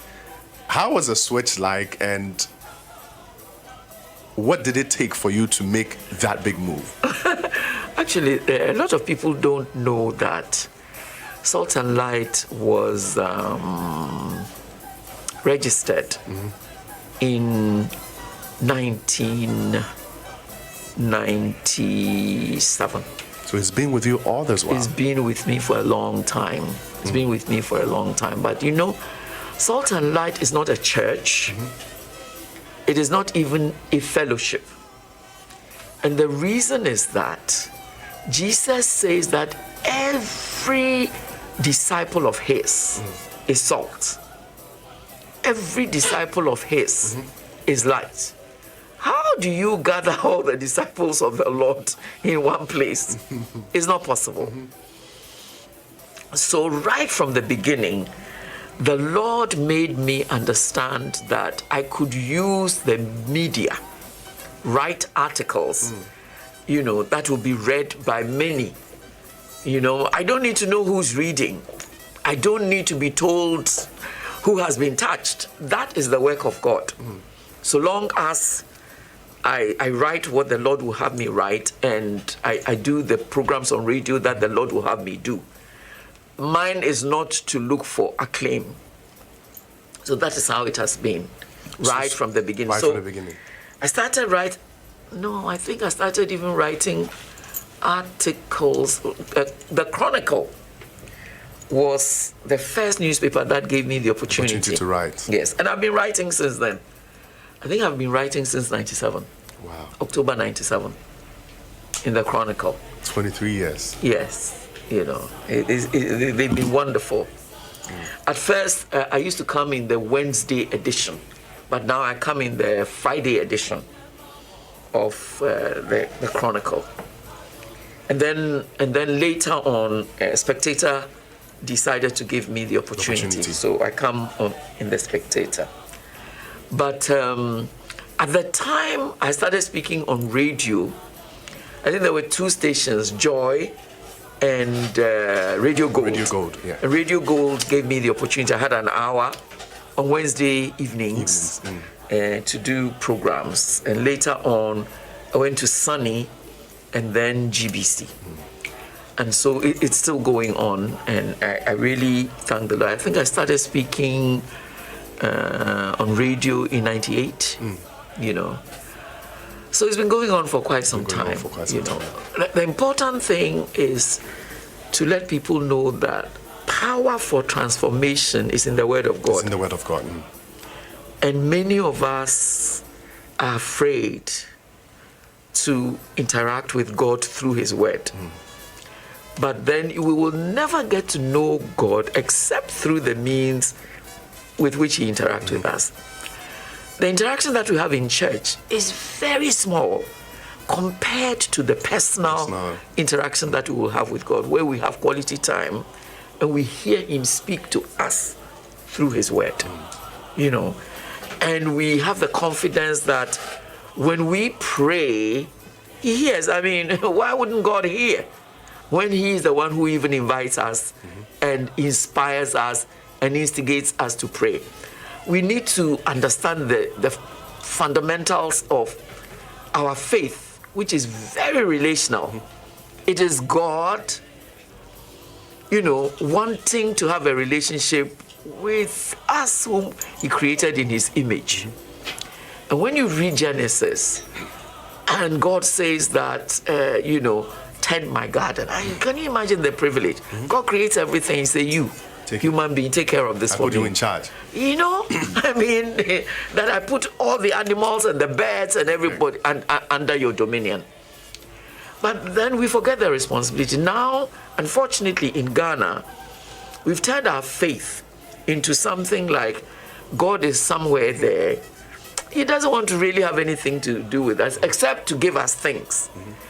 How was the switch like, and what did it take for you to make that big move? Actually, a lot of people don't know that Salt and Light was registered in 1997. So he's been with you all this while? He's been with me for a long time. He's been with me for a long time. But Salt and Light is not a church. It is not even a fellowship. And the reason is that Jesus says that every disciple of his is salt. Every disciple of his is light. How do you gather all the disciples of the Lord in one place? It's not possible. So right from the beginning, the Lord made me understand that I could use the media, write articles, that will be read by many. I don't need to know who's reading. I don't need to be told who has been touched. That is the work of God. So long as I write what the Lord will have me write, and I do the programs on radio that the Lord will have me do. Mine is not to look for acclaim. So that is how it has been, from the beginning. From the beginning. I started I think I started even writing articles. The Chronicle was the first newspaper that gave me the opportunity to write. Yes, and I've been writing since then. I think I've been writing since 97. Wow. October 97 in the Chronicle. 23 years. Yes. They've been wonderful. At first, I used to come in the Wednesday edition, but now I come in the Friday edition of the Chronicle. And then later on, Spectator decided to give me the opportunity. So I come on in the Spectator. But at the time I started speaking on radio, I think there were two stations, Joy and Radio Gold. Radio Gold, yeah. And Radio Gold gave me the opportunity. I had an hour on Wednesday evenings to do programs. And later on, I went to Sunny and then GBC. And so it's still going on. And I really thank the Lord. I think I started speaking on radio in 98, So it's been going on for quite some time. The important thing is to let people know that power for transformation is in the Word of God. It's in the Word of God. And many of us are afraid to interact with God through His Word. But then we will never get to know God except through the means with which He interacts with us. The interaction that we have in church is very small compared to the personal interaction that we will have with God, where we have quality time and we hear Him speak to us through His Word, and we have the confidence that when we pray, He hears. I mean, why wouldn't God hear when He is the one who even invites us and inspires us and instigates us to pray? We need to understand the fundamentals of our faith, which is very relational. It is God, wanting to have a relationship with us whom He created in His image. And when you read Genesis, and God says that, tend my garden. Can you imagine the privilege? God creates everything. He says, human being, take care of this for me. I put you in charge. That I put all the animals and the birds and everybody under your dominion. But then we forget the responsibility. Now, unfortunately, in Ghana, we've turned our faith into something like God is somewhere there. He doesn't want to really have anything to do with us except to give us things.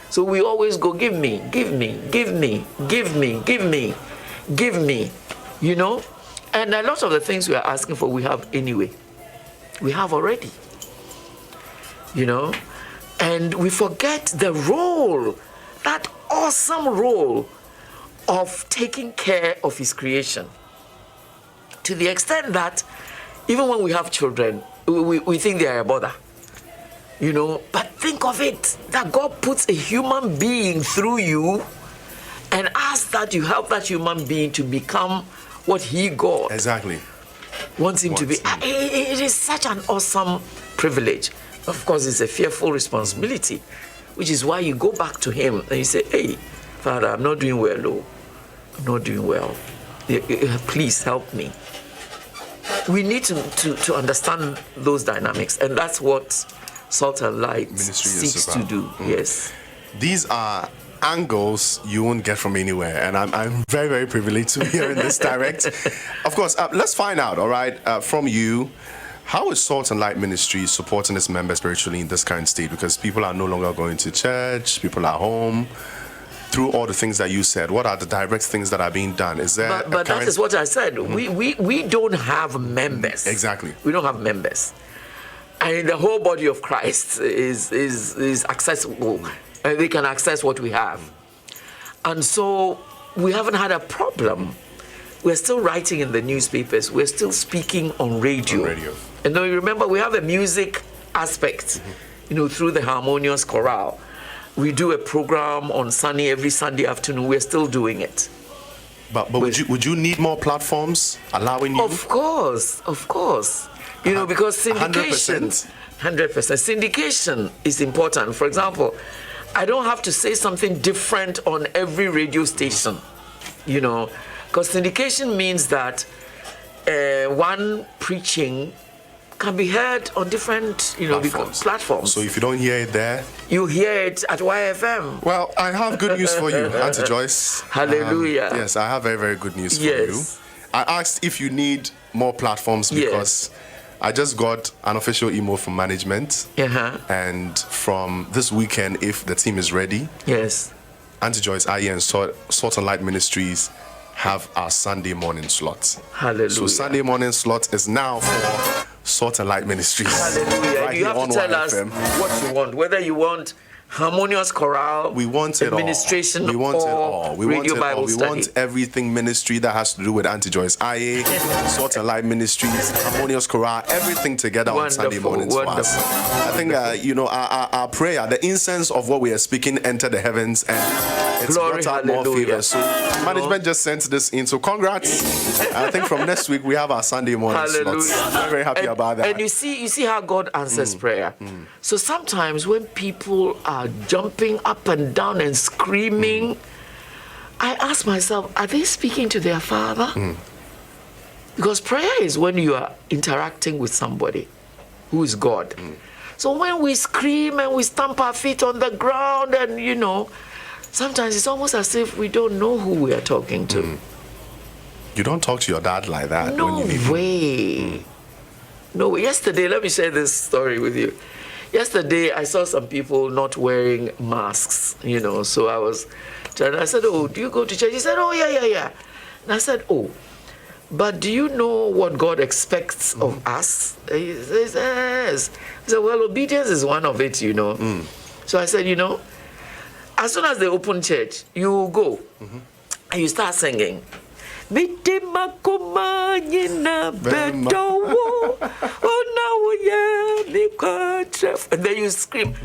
So we always go, give me, give me, give me, give me, give me, give me. And a lot of the things we are asking for, we have anyway. We have already. And we forget the role, that awesome role of taking care of His creation. To the extent that even when we have children, we think they are a bother. But think of it, that God puts a human being through you and asks that you help that human being to become what He, God, wants him to be. It is such an awesome privilege. Of course, it's a fearful responsibility, which is why you go back to Him and you say, hey, Father, I'm not doing well, Lord. I'm not doing well. Please help me. We need to understand those dynamics, and that's what Salt and Light Ministry seeks to do. Yes. These are angles you won't get from anywhere, and I'm very, very privileged to be here in this direct. Of course, let's find out, all right, from you, how is Salt and Light Ministry supporting its members spiritually in this current state? Because people are no longer going to church, people are home. Through all the things that you said, what are the direct things that are being done? Is there? But that is what I said. We don't have members. Exactly. We don't have members. And the whole body of Christ is accessible. And they can access what we have. And so we haven't had a problem. We're still writing in the newspapers. We're still speaking on radio. And then remember, we have a music aspect, through the Harmonious Chorale. We do a program on Sunday, every Sunday afternoon. We're still doing it. But would you need more platforms allowing you? Of course. Because syndication, 100%. Syndication is important. For example, I don't have to say something different on every radio station, because syndication means that one preaching can be heard on different, platforms. So if you don't hear it there, you hear it at YFM. Well, I have good news for you, Auntie Joyce. Hallelujah. Yes, I have very, very good news for you. I asked if you need more platforms because I just got an official email from management. And from this weekend, if the team is ready, Auntie Joyce, Aryee, and Salt and Light Ministries have our Sunday morning slot. Hallelujah. So Sunday morning slot is now for Salt and Light Ministries. Hallelujah. Right, you have to tell us what you want. Whether you want Harmonious Chorale, we want it administration, all. We want it all. We radio want it Bible all. We study. want everything ministry that has to do with Auntie Joyce, Aryee, Salt and Light Ministries, Harmonious Chorale, everything together on Sunday mornings for us. I think our prayer, the incense of what we are speaking, enter the heavens, and it's brought out more favor. So management just sent this in. So congrats. I think from next week we have our Sunday morning slots. I'm very happy about that. And you see how God answers prayer. So sometimes when people are jumping up and down and screaming, I ask myself, are they speaking to their Father? Because prayer is when you are interacting with somebody who is God. So when we scream and we stamp our feet on the ground and, sometimes it's almost as if we don't know who we are talking to. You don't talk to your dad like that. No when you way. No way. Yesterday, let me share this story with you. Yesterday, I saw some people not wearing masks, so I was trying. I said, oh, do you go to church? He said, oh, yeah. And I said, oh, but do you know what God expects of us? He says, yes. He said, well, obedience is one of it, So I said, as soon as they open church, you go and you start singing. And then you scream.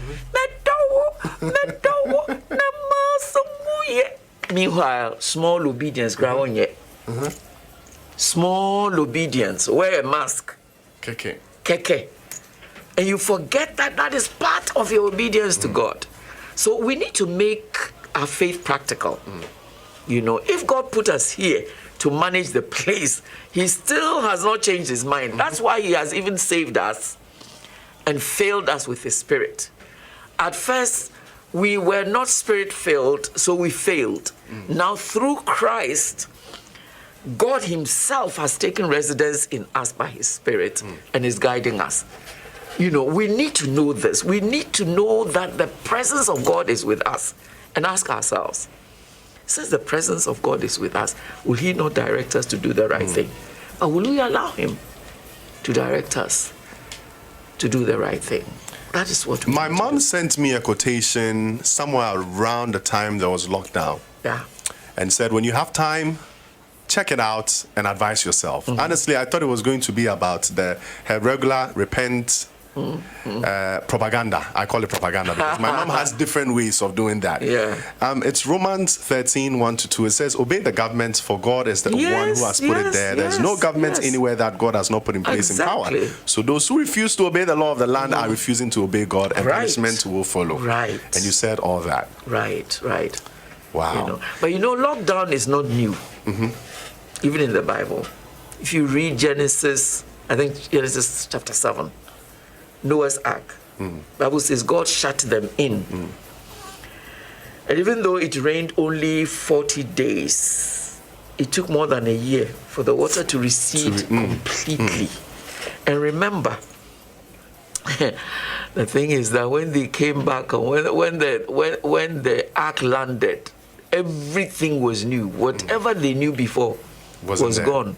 Meanwhile, small obedience, small obedience. Wear a mask. Keke. And you forget that is part of your obedience to God. So we need to make our faith practical. If God put us here to manage the place, he still has not changed his mind. That's why he has even saved us and filled us with his Spirit. At first, we were not Spirit-filled, so we failed. Now, through Christ, God himself has taken residence in us by his Spirit and is guiding us. We need to know this. We need to know that the presence of God is with us and ask ourselves, since the presence of God is with us, will he not direct us to do the right thing? Or will we allow him to direct us to do the right thing? That is what my mom sent me a quotation somewhere around the time there was lockdown. And said, when you have time, check it out and advise yourself. Honestly, I thought it was going to be about her regular repent propaganda. I call it propaganda because my mom has different ways of doing that. It's Romans 13:1-2. It says, obey the government, for God is the one who has put it there. There's no government anywhere that God has not put in place in power. So those who refuse to obey the law of the land are refusing to obey God, and punishment will follow. And you said all that. Wow. But lockdown is not new. Even in the Bible. If you read Genesis, I think Genesis chapter 7, Noah's Ark, Bible says God shut them in. And even though it rained only 40 days, it took more than a year for the water to recede completely. And remember, the thing is that when they came back, when the ark landed, everything was new. Whatever they knew before was gone.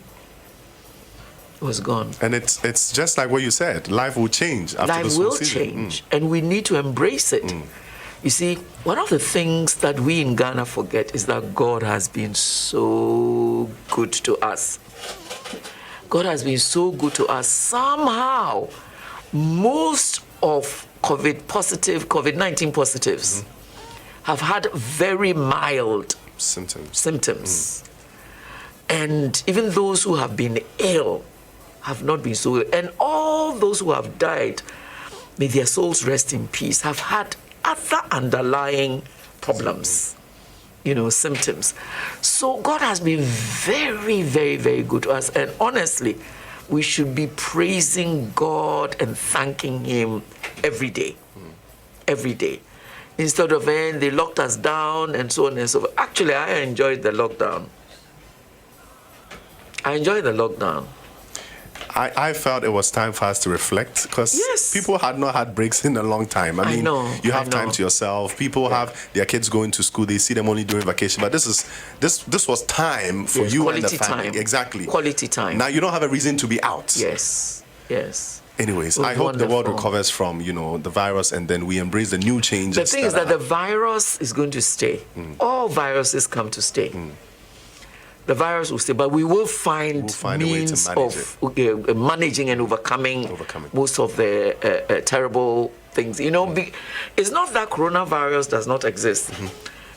Was gone. And it's just like what you said. Life will change after life this will season. change, and we need to embrace it. You see, one of the things that we in Ghana forget is that God has been so good to us. God has been so good to us. Somehow, most of COVID-19 positives have had very mild symptoms. And even those who have been ill have not been so ill. And all those who have died, may their souls rest in peace, have had other underlying problems, symptoms. So God has been very, very, very good to us. And honestly, we should be praising God and thanking Him every day. Every day. Instead of they locked us down and so on and so forth. Actually, I enjoyed the lockdown. I felt it was time for us to reflect because people had not had breaks in a long time. I mean, you have time to yourself. People have their kids going to school. They see them only during vacation. But this was time for you and the family. Time. Exactly. Quality time. Now you don't have a reason to be out. Yes. Anyways, I hope the world recovers from, the virus, and then we embrace the new changes. The thing is that the virus is going to stay. All viruses come to stay. The virus will stay, but we will find means of managing and overcoming most of the terrible things. It's not that coronavirus does not exist.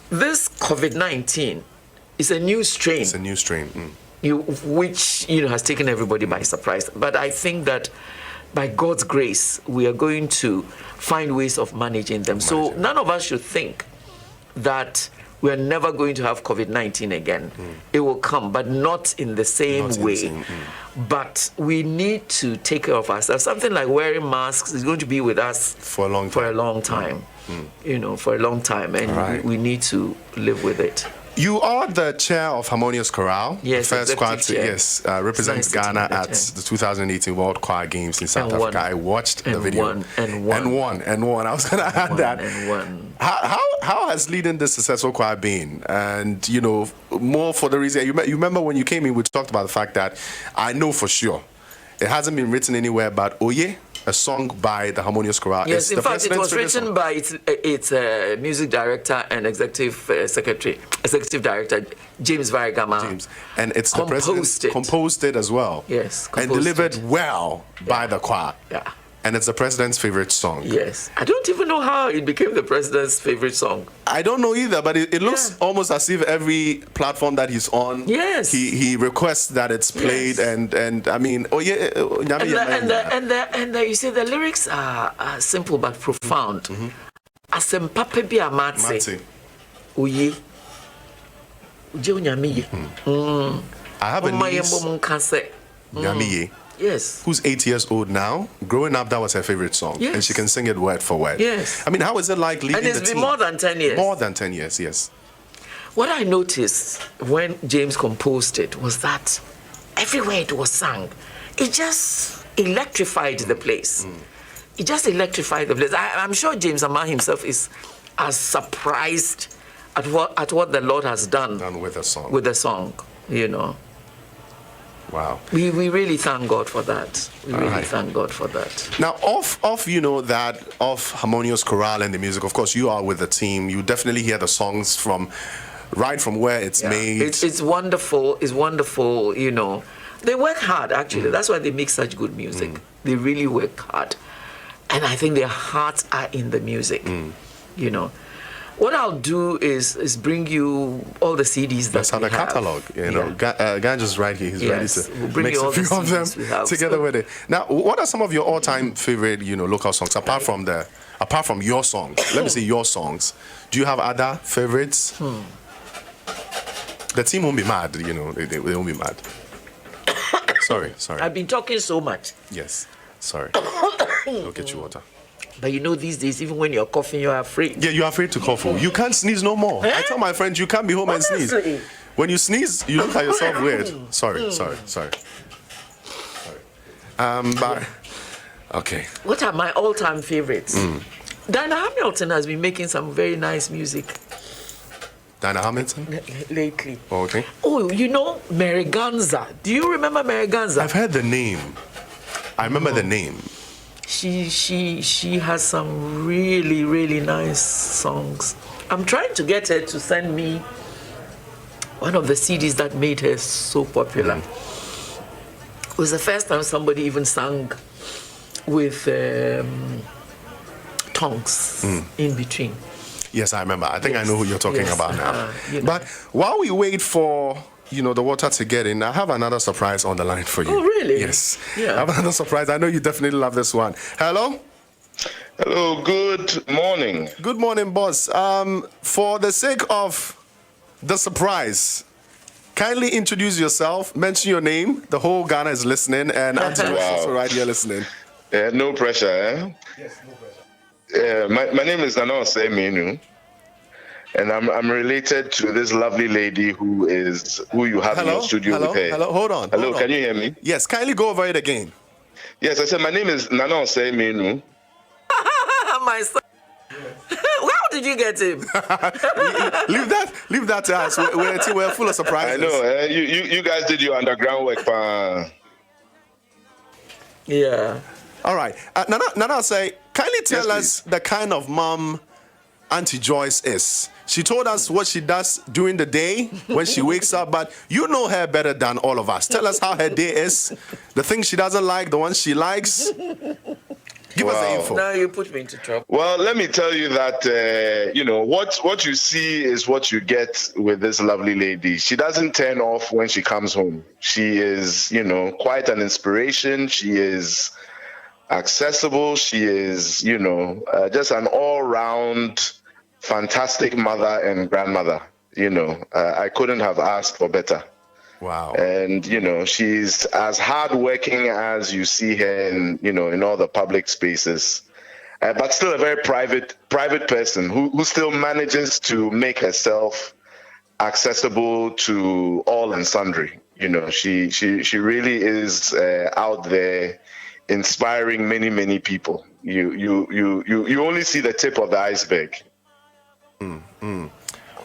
This COVID-19 is a new strain. It's a new strain. Which has taken everybody by surprise. But I think that by God's grace, we are going to find ways of managing them. So none of us should think that we are never going to have COVID-19 again. It will come, but not in the same way. But we need to take care of ourselves. Something like wearing masks is going to be with us for a long time. For a long time. And we need to live with it. You are the chair of Harmonious Chorale. Yes, the first squad to represent Ghana at the 2018 World Choir Games in South Africa. I watched the video. And won. I was going to add that. And won. How has leading this successful choir been? And, more for the reason, you remember when you came in, we talked about the fact that I know for sure it hasn't been written anywhere, but Oye, a song by the Harmonious Chorale. Yes, in fact, it was written by its music director and executive director, James Varigama. And it's the president composed it as well. Yes, and delivered well by the choir. Yeah. And it's the president's favorite song. Yes. I don't even know how it became the president's favorite song. I don't know either, but it looks almost as if every platform that he's on, he requests that it's played, and I mean, you see, the lyrics are simple but profound. Asempape bi amate. Oye. I have a niece. Yes. Who's 8 years old now. Growing up, that was her favorite song. Yes. And she can sing it word for word. Yes. I mean, how is it like leading the team? And it's been more than 10 years. More than 10 years, yes. What I noticed when James composed it was that everywhere it was sung, it just electrified the place. It just electrified the place. I'm sure James Amar himself is as surprised at what the Lord has done with the song. Wow. We really thank God for that. We really thank God for that. Now, off Harmonious Chorale and the music, of course, you are with the team. You definitely hear the songs from where it's made. It's wonderful. It's wonderful, They work hard, actually. That's why they make such good music. They really work hard. And I think their hearts are in the music, What I'll do is bring you all the CDs that we have. That's how the catalog, Ganja's right here. He's ready to mix a few of them together with it. Now, what are some of your all-time favorite, local songs apart from your songs? Let me say your songs. Do you have other favorites? The team won't be mad, you know. They won't be mad. Sorry. I've been talking so much. Yes, sorry. I'll get you water. But you know, these days, even when you're coughing, you're afraid. Yeah, you're afraid to cough. You can't sneeze no more. I tell my friends, you can't be home and sneeze. When you sneeze, you look at yourself weird. Sorry. But okay. What are my all-time favorites? Dinah Hamilton has been making some very nice music Dinah Hamilton? lately. Oh, okay. Oh, you know Mary Ganza. Do you remember Mary Ganza? I've heard the name. I remember the name. She has some really, really nice songs. I'm trying to get her to send me one of the CDs that made her so popular. It was the first time somebody even sang with tongues in between. Yes, I remember. I think I know who you're talking about now. You know. But while we wait for the water to get in, I have another surprise on the line for you. Oh, really? Yes. Yeah. I have another surprise. I know you definitely love this one. Hello? Hello, good morning. Good morning, boss. For the sake of the surprise, kindly introduce yourself, mention your name. The whole Ghana is listening, and Auntie Joyce is also right here listening. No pressure, eh? Yes, no pressure. My name is Galamsey Minu, and I'm related to this lovely lady who you have in your studio with her. Hello, hold on. Can you hear me? Yes, kindly go over it again. Yes, I said my name is Galamsey Minu. My son. How did you get him? leave that to us. We're full of surprises. I know. You guys did your underground work, pa. Yeah. All right. Nana, say, kindly tell us the kind of mom Auntie Joyce is. She told us what she does during the day when she wakes up, but you know her better than all of us. Tell us how her day is, the things she doesn't like, the ones she likes. Give us the info. Now you put me into trouble. Well, let me tell you that, what you see is what you get with this lovely lady. She doesn't turn off when she comes home. She is, quite an inspiration. She is accessible. She is, just an all-round fantastic mother and grandmother. I couldn't have asked for better. Wow. And, she's as hardworking as you see her in all the public spaces, but still a very private person who still manages to make herself accessible to all and sundry. She really is out there inspiring many, many people. You only see the tip of the iceberg.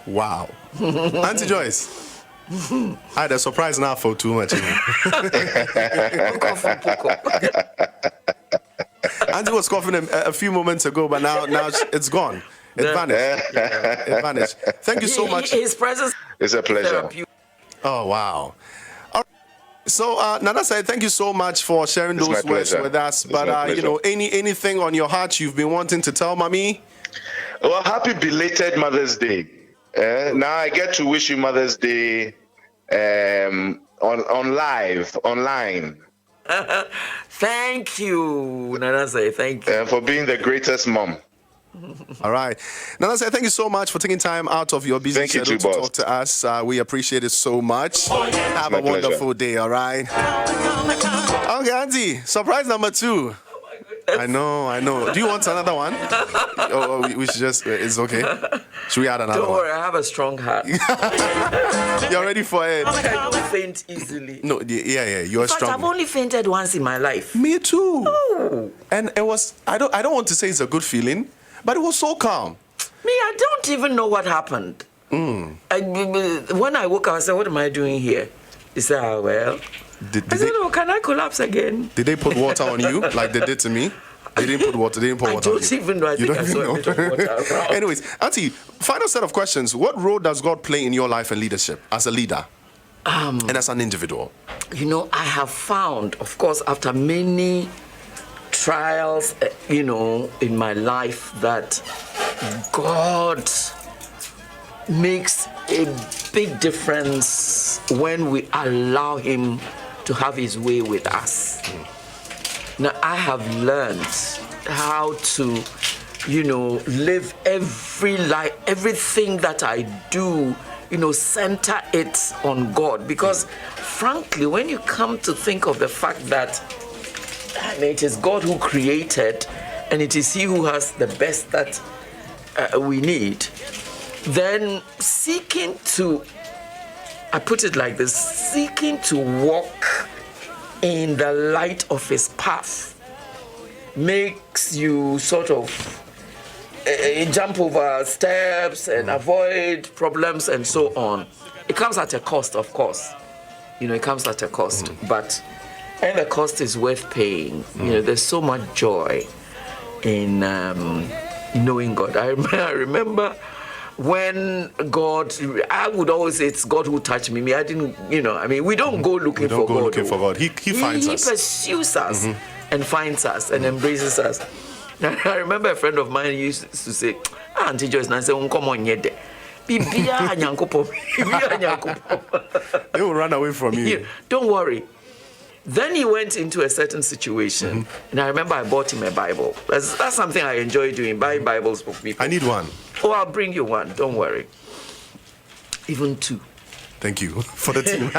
Wow. Auntie Joyce. I had a surprise now for too much. Auntie was coughing a few moments ago, but now it's gone. It vanished. It vanished. Thank you so much. His presence is a pleasure. Oh, wow. All right. So, Nana said, thank you so much for sharing those words with us. But, anything on your heart you've been wanting to tell Mommy? Well, happy belated Mother's Day. Now I get to wish you Mother's Day online. Thank you, Nanase. Thank you. For being the greatest mom. All right. Nanase, thank you so much for taking time out of your busy schedule to talk to us. We appreciate it so much. Have a wonderful day, all right? Okay, Auntie, surprise number 2. I know. Do you want another one? We should just, it's okay. Should we add another one? Don't worry, I have a strong heart. You're ready for it? I don't faint easily. No, yeah, you're strong. I've only fainted once in my life. Me too. Oh. And it was, I don't want to say it's a good feeling, but it was so calm. Me, I don't even know what happened. When I woke up, I said, what am I doing here? He said, well... I said, can I collapse again? Did they put water on you like they did to me? They didn't put water on you. I don't even know. I think I saw a bit of water around. Anyways, Auntie, final set of questions. What role does God play in your life and leadership as a leader and as an individual? I have found, of course, after many trials, in my life, that God makes a big difference when we allow Him to have His way with us. Now, I have learned how to, live everything that I do center it on God. Because frankly, when you come to think of the fact that it is God who created and it is He who has the best that we need, then I put it like this, seeking to walk in the light of His path makes you sort of jump over steps and avoid problems and so on. It comes at a cost, of course. It comes at a cost, but the cost is worth paying. There's so much joy in knowing God. I remember when God, I would always say it's God who touched me. I didn't, we don't go looking for God. We don't go looking for God. He finds us. He pursues us and finds us and embraces us. I remember a friend of mine used to say, Auntie Joyce, I said, come on, yet. They will run away from you. Don't worry. Then he went into a certain situation, and I remember I bought him a Bible. That's something I enjoy doing, buying Bibles for people. I need one. Oh, I'll bring you one. Don't worry. Even two. Thank you for the team.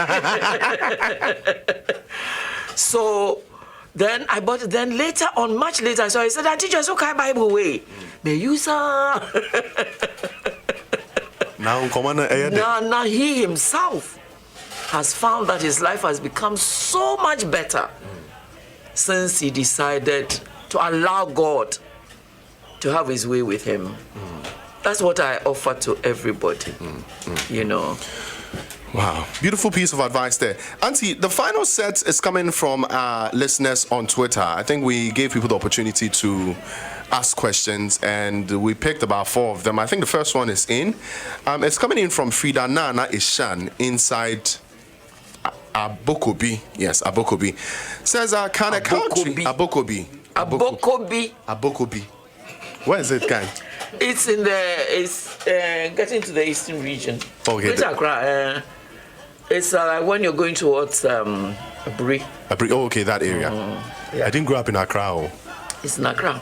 So then I bought it. Then later on, much later, so I said, Auntie Joyce, okay, Bible way. May you, sir. Now he himself has found that his life has become so much better since he decided to allow God to have his way with him. That's what I offer to everybody, Wow, beautiful piece of advice there. Auntie, the final set is coming from listeners on Twitter. I think we gave people the opportunity to ask questions, and we picked about 4 of them. I think the first one is in. It's coming in from Frida Nana Ishan inside Abokobi. Yes, Abokobi. Says, can a country... Abokobi. Where is it, guy? It's getting to the eastern region. Okay. It's when you're going towards Aryee. Oh, okay, that area. Yeah. I didn't grow up in Accra. It's in Accra.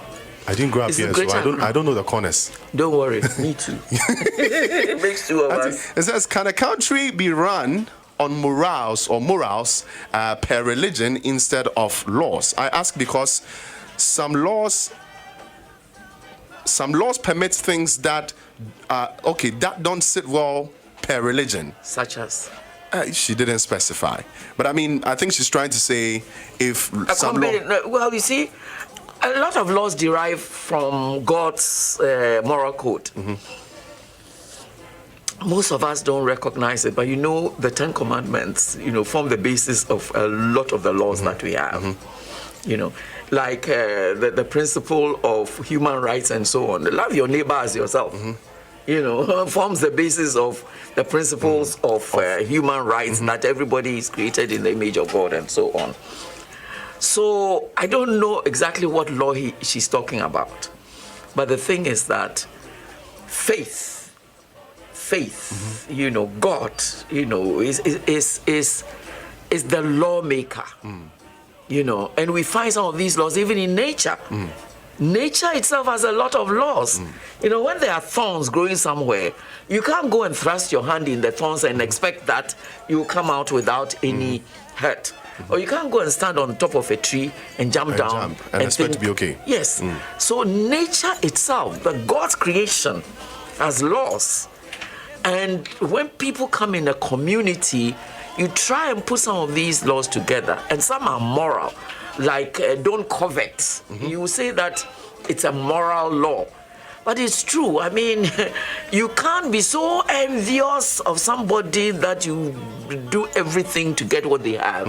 I didn't grow up here, so I don't know the corners. Don't worry, me too. It makes 2 of us. It says, can a country be run on morals per religion instead of laws? I ask because some laws permit things that that don't sit well per religion. Such as? She didn't specify. But I think she's trying to say if some law... Well, you see, a lot of laws derive from God's moral code. Most of us don't recognize it, but the 10 Commandments, form the basis of a lot of the laws that we have. Like the principle of human rights and so on. Love your neighbor as yourself. Forms the basis of the principles of human rights, that everybody is created in the image of God and so on. So I don't know exactly what law she's talking about. But the thing is that faith, God, is the lawmaker. And we find some of these laws even in nature. Nature itself has a lot of laws. When there are thorns growing somewhere, you can't go and thrust your hand in the thorns and expect that you will come out without any hurt. Or you can't go and stand on top of a tree and jump down and expect to be okay. Yes. So nature itself, God's creation, has laws. And when people come in a community, you try and put some of these laws together, and some are moral, like don't covet. You say that it's a moral law, but it's true. You can't be so envious of somebody that you do everything to get what they have.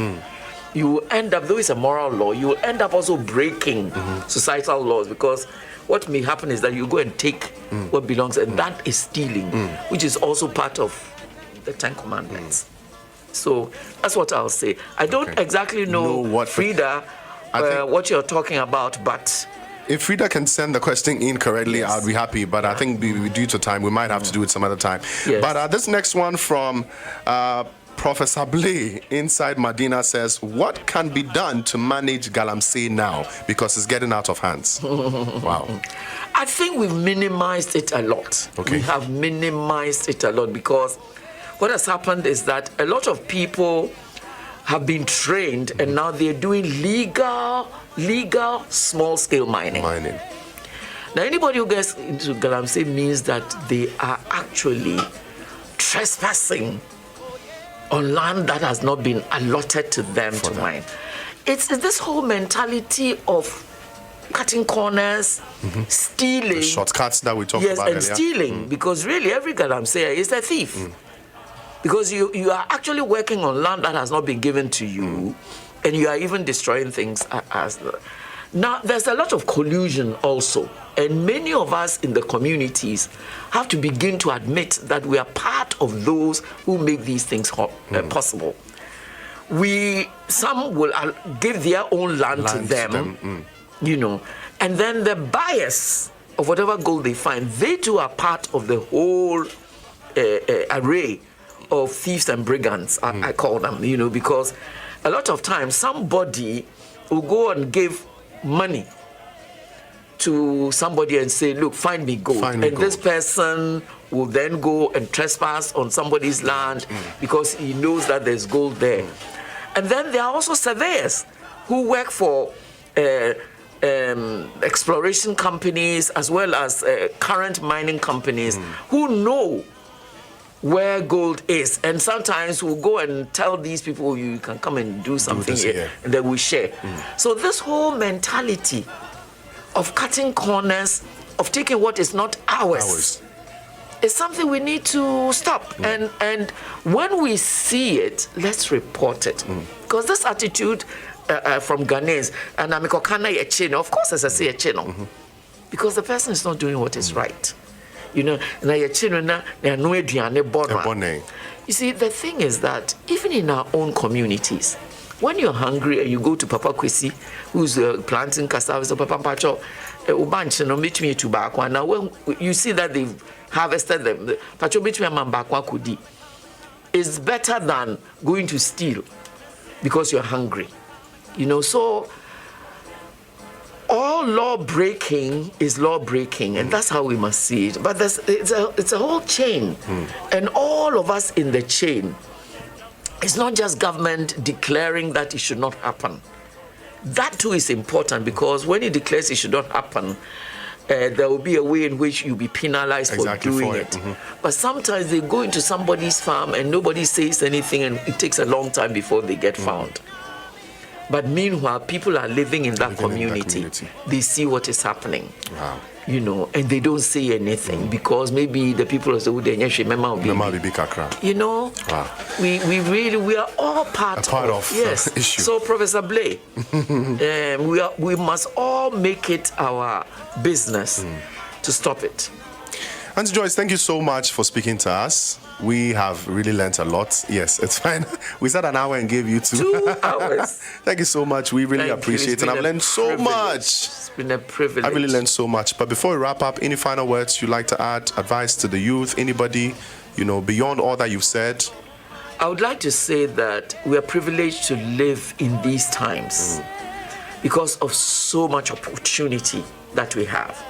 You end up, though it's a moral law, you will end up also breaking societal laws, because what may happen is that you go and take what belongs, and that is stealing, which is also part of the 10 Commandments. So that's what I'll say. I don't exactly know what Frida, what you're talking about, but if Frida can send the question in correctly, I'll be happy. But I think due to time, we might have to do it some other time. Yes. But this next one from Professor Blay inside Medina says, what can be done to manage Galamsey now? Because it's getting out of hands. Wow. I think we've minimized it a lot. Okay. We have minimized it a lot because what has happened is that a lot of people have been trained and now they're doing legal small-scale mining. Now, anybody who gets into Galamsey means that they are actually trespassing on land that has not been allotted to them to mine. It's this whole mentality of cutting corners, stealing. The shortcuts that we talked about earlier. Yes, and stealing, because really every Galamseyer is a thief. Because you are actually working on land that has not been given to you, and you are even destroying things Now, there's a lot of collusion also, and many of us in the communities have to begin to admit that we are part of those who make these things possible. Some will give their own land to them, you know, and then the buyers of whatever gold they find, they too are part of the whole array of thieves and brigands, I call them, you know, because a lot of times somebody will go and give money to somebody and say, look, find me gold. This person will then go and trespass on somebody's land because he knows that there's gold there. And then there are also surveyors who work for exploration companies as well as current mining companies who know where gold is, and sometimes we'll go and tell these people, you can come and do something here, and then we share. So this whole mentality of cutting corners, of taking what is not ours, is something we need to stop. And when we see it, let's report it. Because this attitude from Ghanaians, and of course, as I say, because the person is not doing what is right. You know, you see, the thing is that even in our own communities, when you're hungry and you go to Papa Kwesi, who's planting cassava, so Papa Pacho, meet me to Bakwa. Now, when you see that they've harvested them, Pacho meet me a Bakwa Kudi, is better than going to steal because you're hungry. You know, so all law breaking is law breaking, and that's how we must see it. But it's a whole chain, and all of us in the chain. It's not just government declaring that it should not happen. That too is important, because when it declares it should not happen, there will be a way in which you'll be penalized for doing it. But sometimes they go into somebody's farm and nobody says anything, and it takes a long time before they get found. But meanwhile, people are living in that community. They see what is happening. Wow. You know, and they don't say anything because maybe the people of the you know, wow. we are all part of yes. Issue. So, Professor Blay, we must all make it our business to stop it. Auntie Joyce, thank you so much for speaking to us. We have really learnt a lot. Yes, it's fine. We said an hour and gave you 2 hours. Thank you so much. We really appreciate it. And I've learned so much. It's been a privilege. I really learned so much. But before we wrap up, any final words you'd like to add, advice to the youth, anybody, you know, beyond all that you've said? I would like to say that we are privileged to live in these times because of so much opportunity that we have.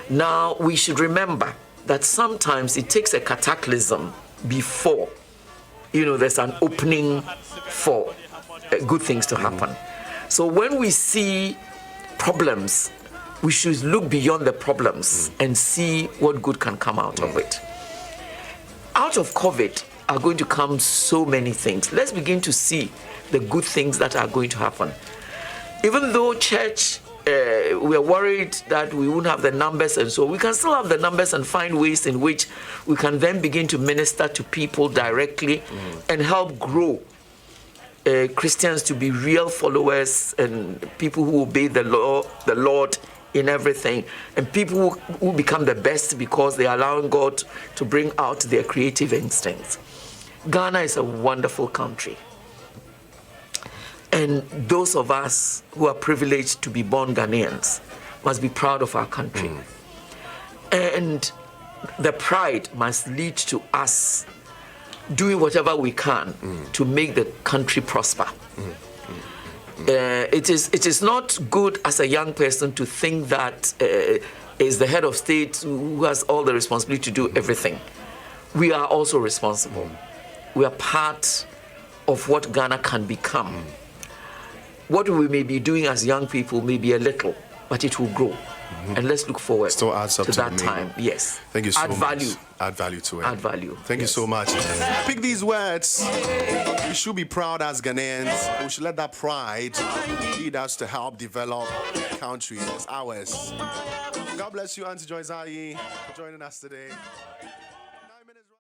Now, we should remember that sometimes it takes a cataclysm before, you know, there's an opening for good things to happen. So when we see problems, we should look beyond the problems and see what good can come out of it. Out of COVID are going to come so many things. Let's begin to see the good things that are going to happen. Even though church, we are worried that we won't have the numbers, and so we can still have the numbers and find ways in which we can then begin to minister to people directly and help grow Christians to be real followers and people who obey the Lord in everything, and people who become the best because they are allowing God to bring out their creative instincts. Ghana is a wonderful country. And those of us who are privileged to be born Ghanaians must be proud of our country. And the pride must lead to us doing whatever we can to make the country prosper. It is not good as a young person to think that is the head of state who has all the responsibility to do everything. We are also responsible. we are part of what Ghana can become. What we may be doing as young people may be a little, but it will grow. And let's look forward Still adds up to to that the time. Yes. Thank you so much. Add value. Add value to it. Add value. Thank you so much. Pick these words. We should be proud as Ghanaians. We should let that pride lead us to help develop countries as ours. God bless you, Auntie Joyce Aryee, for joining us today.